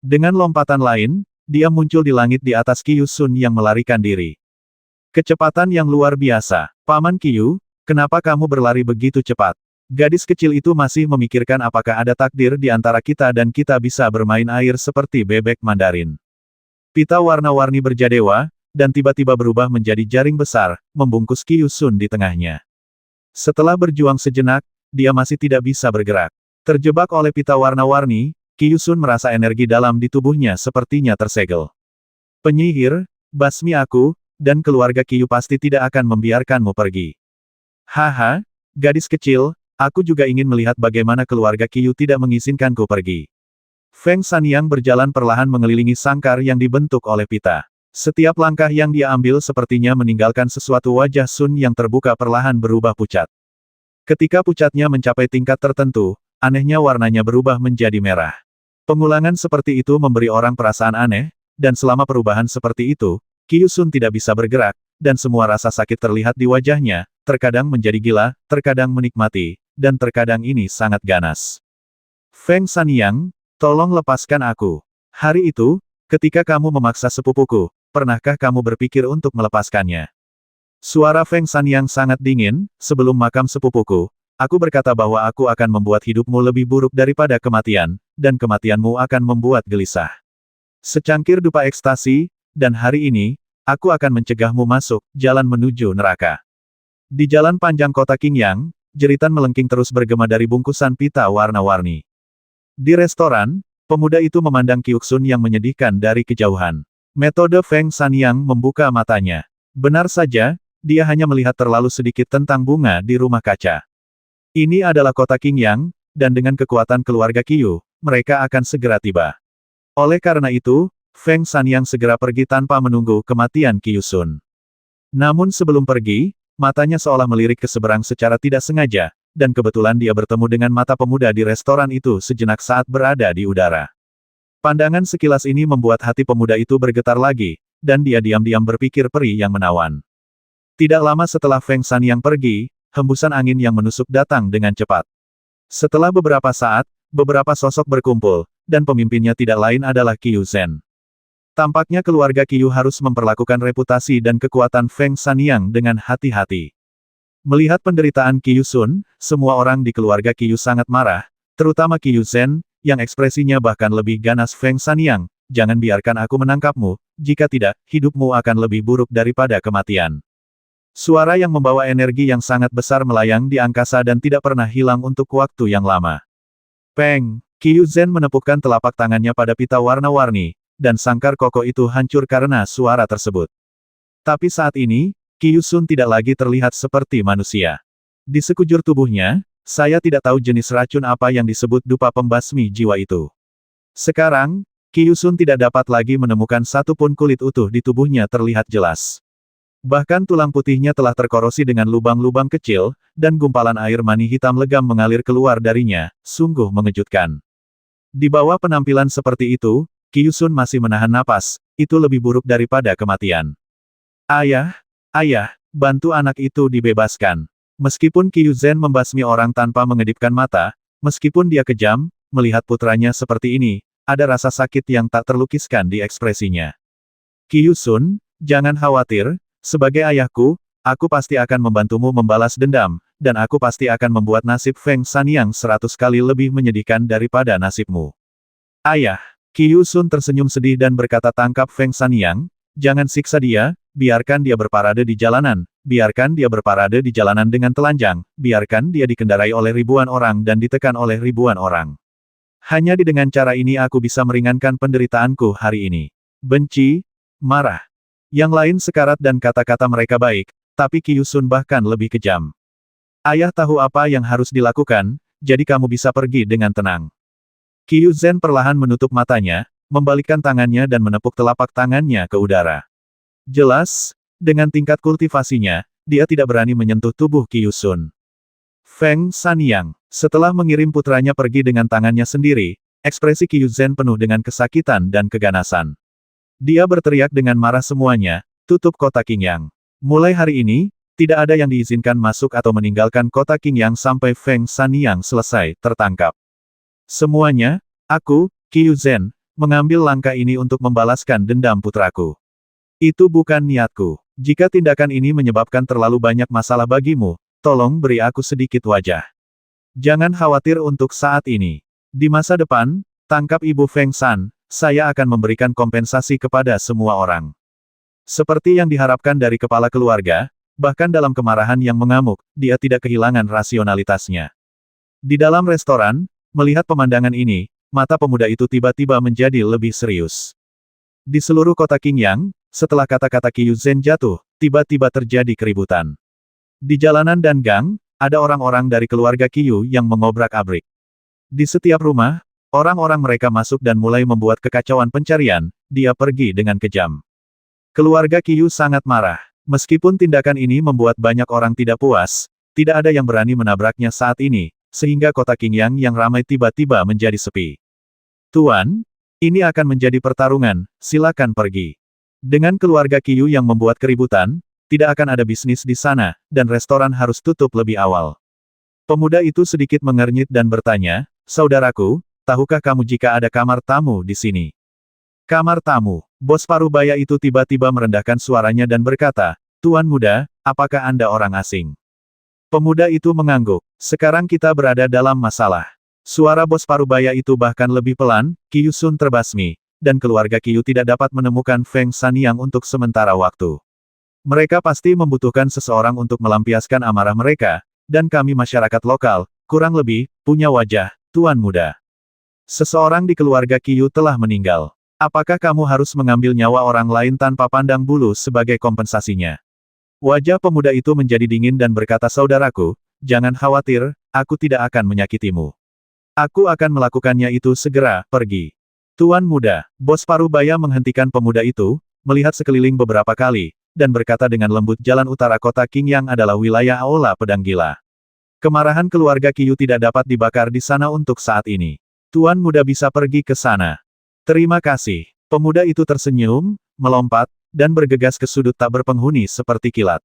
Dengan lompatan lain, dia muncul di langit di atas Qiyu Sun yang melarikan diri. Kecepatan yang luar biasa. Paman Qiyu, kenapa kamu berlari begitu cepat? Gadis kecil itu masih memikirkan apakah ada takdir di antara kita dan kita bisa bermain air seperti bebek Mandarin. Pita warna-warni berjadewa, dan tiba-tiba berubah menjadi jaring besar, membungkus Qiyu Sun di tengahnya. Setelah berjuang sejenak, dia masih tidak bisa bergerak. Terjebak oleh pita warna-warni, Qiyu Sun merasa energi dalam di tubuhnya sepertinya tersegel. Penyihir, basmi aku, dan keluarga Qiyu pasti tidak akan membiarkanmu pergi. Haha, gadis kecil, aku juga ingin melihat bagaimana keluarga Qiyu tidak mengizinkanku pergi. Feng Sanyang berjalan perlahan mengelilingi sangkar yang dibentuk oleh pita. Setiap langkah yang dia ambil sepertinya meninggalkan sesuatu. Wajah Sun yang terbuka perlahan berubah pucat. Ketika pucatnya mencapai tingkat tertentu, anehnya warnanya berubah menjadi merah. Pengulangan seperti itu memberi orang perasaan aneh, dan selama perubahan seperti itu, Qiyu Sun tidak bisa bergerak, dan semua rasa sakit terlihat di wajahnya, terkadang menjadi gila, terkadang menikmati, dan terkadang ini sangat ganas. Feng Sanyang, tolong lepaskan aku. Hari itu, ketika kamu memaksa sepupuku, pernahkah kamu berpikir untuk melepaskannya? Suara Feng Sanyang sangat dingin, sebelum makam sepupuku, aku berkata bahwa aku akan membuat hidupmu lebih buruk daripada kematian, dan kematianmu akan membuat gelisah. Secangkir dupa ekstasi, dan hari ini, aku akan mencegahmu masuk jalan menuju neraka. Di jalan panjang kota Qingyang, jeritan melengking terus bergema dari bungkusan pita warna-warni. Di restoran, pemuda itu memandang Qiyu Sun yang menyedihkan dari kejauhan. Metode Feng Sanyang membuka matanya. Benar saja, dia hanya melihat terlalu sedikit tentang bunga di rumah kaca. Ini adalah kota Qingyang, dan dengan kekuatan keluarga Qiyu, mereka akan segera tiba. Oleh karena itu, Feng Sanyang segera pergi tanpa menunggu kematian Qiyu Sun. Namun sebelum pergi, matanya seolah melirik ke seberang secara tidak sengaja, dan kebetulan dia bertemu dengan mata pemuda di restoran itu sejenak saat berada di udara. Pandangan sekilas ini membuat hati pemuda itu bergetar lagi, dan dia diam-diam berpikir peri yang menawan. Tidak lama setelah Feng Sanyang pergi, hembusan angin yang menusuk datang dengan cepat. Setelah beberapa saat, beberapa sosok berkumpul, dan pemimpinnya tidak lain adalah Qiyu Zhen. Tampaknya keluarga Qiyu harus memperlakukan reputasi dan kekuatan Feng Sanyang dengan hati-hati. Melihat penderitaan Qiyu Sun, semua orang di keluarga Qiyu sangat marah, terutama Qiyu Zhen, yang ekspresinya bahkan lebih ganas. Feng Sanyang, jangan biarkan aku menangkapmu, jika tidak, hidupmu akan lebih buruk daripada kematian. Suara yang membawa energi yang sangat besar melayang di angkasa dan tidak pernah hilang untuk waktu yang lama. Peng! Qiyu Zhen menepukkan telapak tangannya pada pita warna-warni, dan sangkar kokoh itu hancur karena suara tersebut. Tapi saat ini, Qiyu Sun tidak lagi terlihat seperti manusia. Di sekujur tubuhnya, saya tidak tahu jenis racun apa yang disebut dupa pembasmi jiwa itu. Sekarang, Qiyu Sun tidak dapat lagi menemukan satu pun kulit utuh di tubuhnya terlihat jelas. Bahkan tulang putihnya telah terkorosi dengan lubang-lubang kecil, dan gumpalan air mani hitam legam mengalir keluar darinya, sungguh mengejutkan. Di bawah penampilan seperti itu, Qiyu Sun masih menahan napas, itu lebih buruk daripada kematian. Ayah, bantu anak itu dibebaskan. Meskipun Qiyu Zhen membasmi orang tanpa mengedipkan mata, meskipun dia kejam, melihat putranya seperti ini, ada rasa sakit yang tak terlukiskan di ekspresinya. Qiyu Sun, jangan khawatir, sebagai ayahku, aku pasti akan membantumu membalas dendam, dan aku pasti akan membuat nasib Feng Sanyang 100 kali lebih menyedihkan daripada nasibmu. Ayah, Qiyu Sun tersenyum sedih dan berkata, tangkap Feng Sanyang, jangan siksa dia, biarkan dia berparade di jalanan, biarkan dia berparade di jalanan dengan telanjang, biarkan dia dikendarai oleh ribuan orang dan ditekan oleh ribuan orang. Hanya dengan cara ini aku bisa meringankan penderitaanku hari ini. Benci, marah. Yang lain sekarat dan kata-kata mereka baik, tapi Qiyu Sun bahkan lebih kejam. Ayah tahu apa yang harus dilakukan, jadi kamu bisa pergi dengan tenang. Qiyu Zhen perlahan menutup matanya, membalikkan tangannya dan menepuk telapak tangannya ke udara. Jelas, dengan tingkat kultivasinya, dia tidak berani menyentuh tubuh Qiyu Sun. Feng Sanyang, setelah mengirim putranya pergi dengan tangannya sendiri, ekspresi Qiyu Zhen penuh dengan kesakitan dan keganasan. Dia berteriak dengan marah, semuanya, tutup kota Qingyang. Mulai hari ini, tidak ada yang diizinkan masuk atau meninggalkan kota Qingyang sampai Feng Sanyang selesai tertangkap. Semuanya, aku, Qiyu Zhen, mengambil langkah ini untuk membalaskan dendam putraku. Itu bukan niatku. Jika tindakan ini menyebabkan terlalu banyak masalah bagimu, tolong beri aku sedikit wajah. Jangan khawatir untuk saat ini. Di masa depan, tangkap Ibu Feng San, saya akan memberikan kompensasi kepada semua orang. Seperti yang diharapkan dari kepala keluarga, bahkan dalam kemarahan yang mengamuk, dia tidak kehilangan rasionalitasnya. Di dalam restoran, melihat pemandangan ini, mata pemuda itu tiba-tiba menjadi lebih serius. Di seluruh kota Qingyang, setelah kata-kata Qiyu Zhen jatuh, tiba-tiba terjadi keributan. Di jalanan dan gang, ada orang-orang dari keluarga Qiyu yang mengobrak-abrik. Di setiap rumah, orang-orang mereka masuk dan mulai membuat kekacauan pencarian, dia pergi dengan kejam. Keluarga Qiyu sangat marah. Meskipun tindakan ini membuat banyak orang tidak puas, tidak ada yang berani menabraknya saat ini, sehingga kota Qingyang yang ramai tiba-tiba menjadi sepi. Tuan, ini akan menjadi pertarungan, silakan pergi. Dengan keluarga Qiyu yang membuat keributan, tidak akan ada bisnis di sana, dan restoran harus tutup lebih awal. Pemuda itu sedikit mengernyit dan bertanya, saudaraku, tahukah kamu jika ada kamar tamu di sini? Kamar tamu. Bos parubaya itu tiba-tiba merendahkan suaranya dan berkata, Tuan muda, apakah Anda orang asing? Pemuda itu mengangguk. Sekarang kita berada dalam masalah. Suara bos parubaya itu bahkan lebih pelan, Qiyu Sun terbasmi, dan keluarga Qiyu tidak dapat menemukan Feng Sanyang untuk sementara waktu. Mereka pasti membutuhkan seseorang untuk melampiaskan amarah mereka, dan kami masyarakat lokal, kurang lebih, punya wajah, Tuan muda. Seseorang di keluarga Qiyu telah meninggal. Apakah kamu harus mengambil nyawa orang lain tanpa pandang bulu sebagai kompensasinya? Wajah pemuda itu menjadi dingin dan berkata, saudaraku, jangan khawatir, aku tidak akan menyakitimu. Aku akan melakukannya itu segera, pergi. Tuan muda, bos Parubaya menghentikan pemuda itu, melihat sekeliling beberapa kali, dan berkata dengan lembut, jalan utara kota Qingyang adalah wilayah Aula Pedang Gila. Kemarahan keluarga Qiyu tidak dapat dibakar di sana untuk saat ini. Tuan muda bisa pergi ke sana. Terima kasih. Pemuda itu tersenyum, melompat, dan bergegas ke sudut tak berpenghuni seperti kilat.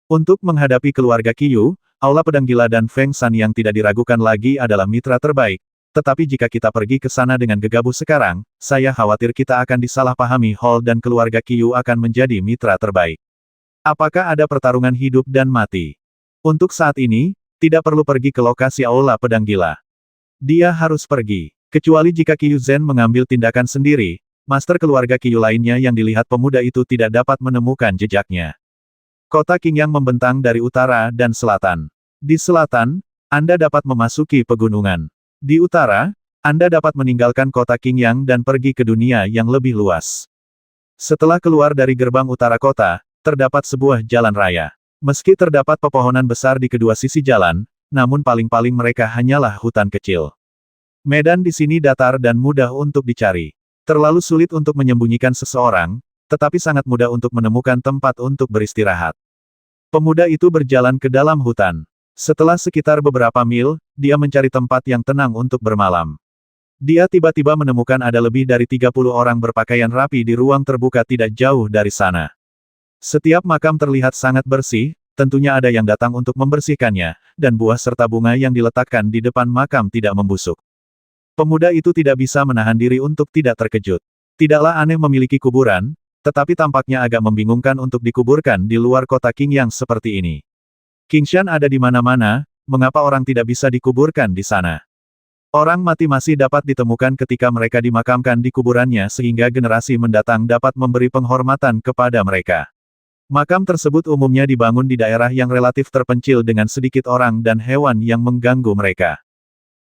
Untuk menghadapi keluarga Qiyu, Aula Pedang Gila dan Feng Shan yang tidak diragukan lagi adalah mitra terbaik. Tetapi jika kita pergi ke sana dengan gegabah sekarang, saya khawatir kita akan disalahpahami Hall dan keluarga Qiyu akan menjadi mitra terbaik. Apakah ada pertarungan hidup dan mati? Untuk saat ini, tidak perlu pergi ke lokasi Aula Pedang Gila. Dia harus pergi. Kecuali jika Qiyu Zhen mengambil tindakan sendiri, master keluarga Qiyu lainnya yang dilihat pemuda itu tidak dapat menemukan jejaknya. Kota Qingyang membentang dari utara dan selatan. Di selatan, Anda dapat memasuki pegunungan. Di utara, Anda dapat meninggalkan kota Qingyang dan pergi ke dunia yang lebih luas. Setelah keluar dari gerbang utara kota, terdapat sebuah jalan raya. Meski terdapat pepohonan besar di kedua sisi jalan, namun paling-paling mereka hanyalah hutan kecil. Medan di sini datar dan mudah untuk dicari. Terlalu sulit untuk menyembunyikan seseorang, tetapi sangat mudah untuk menemukan tempat untuk beristirahat. Pemuda itu berjalan ke dalam hutan. Setelah sekitar beberapa mil, dia mencari tempat yang tenang untuk bermalam. Dia tiba-tiba menemukan ada lebih dari 30 orang berpakaian rapi di ruang terbuka tidak jauh dari sana. Setiap makam terlihat sangat bersih, tentunya ada yang datang untuk membersihkannya, dan buah serta bunga yang diletakkan di depan makam tidak membusuk. Pemuda itu tidak bisa menahan diri untuk tidak terkejut. Tidaklah aneh memiliki kuburan, tetapi tampaknya agak membingungkan untuk dikuburkan di luar kota Qingyang seperti ini. Qingshan ada di mana-mana, mengapa orang tidak bisa dikuburkan di sana? Orang mati masih dapat ditemukan ketika mereka dimakamkan di kuburannya sehingga generasi mendatang dapat memberi penghormatan kepada mereka. Makam tersebut umumnya dibangun di daerah yang relatif terpencil dengan sedikit orang dan hewan yang mengganggu mereka.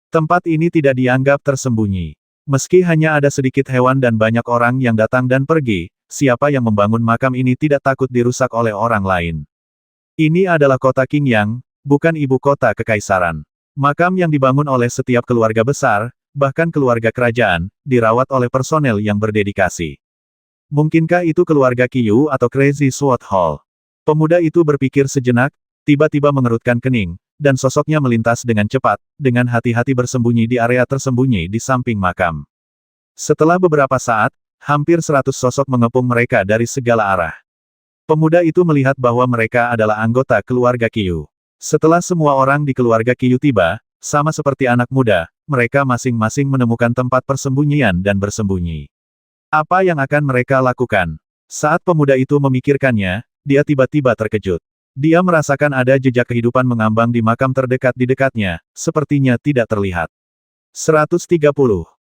Tempat ini tidak dianggap tersembunyi. Meski hanya ada sedikit hewan dan banyak orang yang datang dan pergi, siapa yang membangun makam ini tidak takut dirusak oleh orang lain. Ini adalah kota Qingyang, bukan ibu kota kekaisaran. Makam yang dibangun oleh setiap keluarga besar, bahkan keluarga kerajaan, dirawat oleh personel yang berdedikasi. Mungkinkah itu keluarga Qiyu atau Crazy Sword Hall? Pemuda itu berpikir sejenak, tiba-tiba mengerutkan kening, dan sosoknya melintas dengan cepat, dengan hati-hati bersembunyi di area tersembunyi di samping makam. Setelah beberapa saat, hampir 100 sosok mengepung mereka dari segala arah. Pemuda itu melihat bahwa mereka adalah anggota keluarga Qiyu. Setelah semua orang di keluarga Qiyu tiba, sama seperti anak muda, mereka masing-masing menemukan tempat persembunyian dan bersembunyi. Apa yang akan mereka lakukan? Saat pemuda itu memikirkannya, dia tiba-tiba terkejut. Dia merasakan ada jejak kehidupan mengambang di makam terdekat di dekatnya, sepertinya tidak terlihat. 130.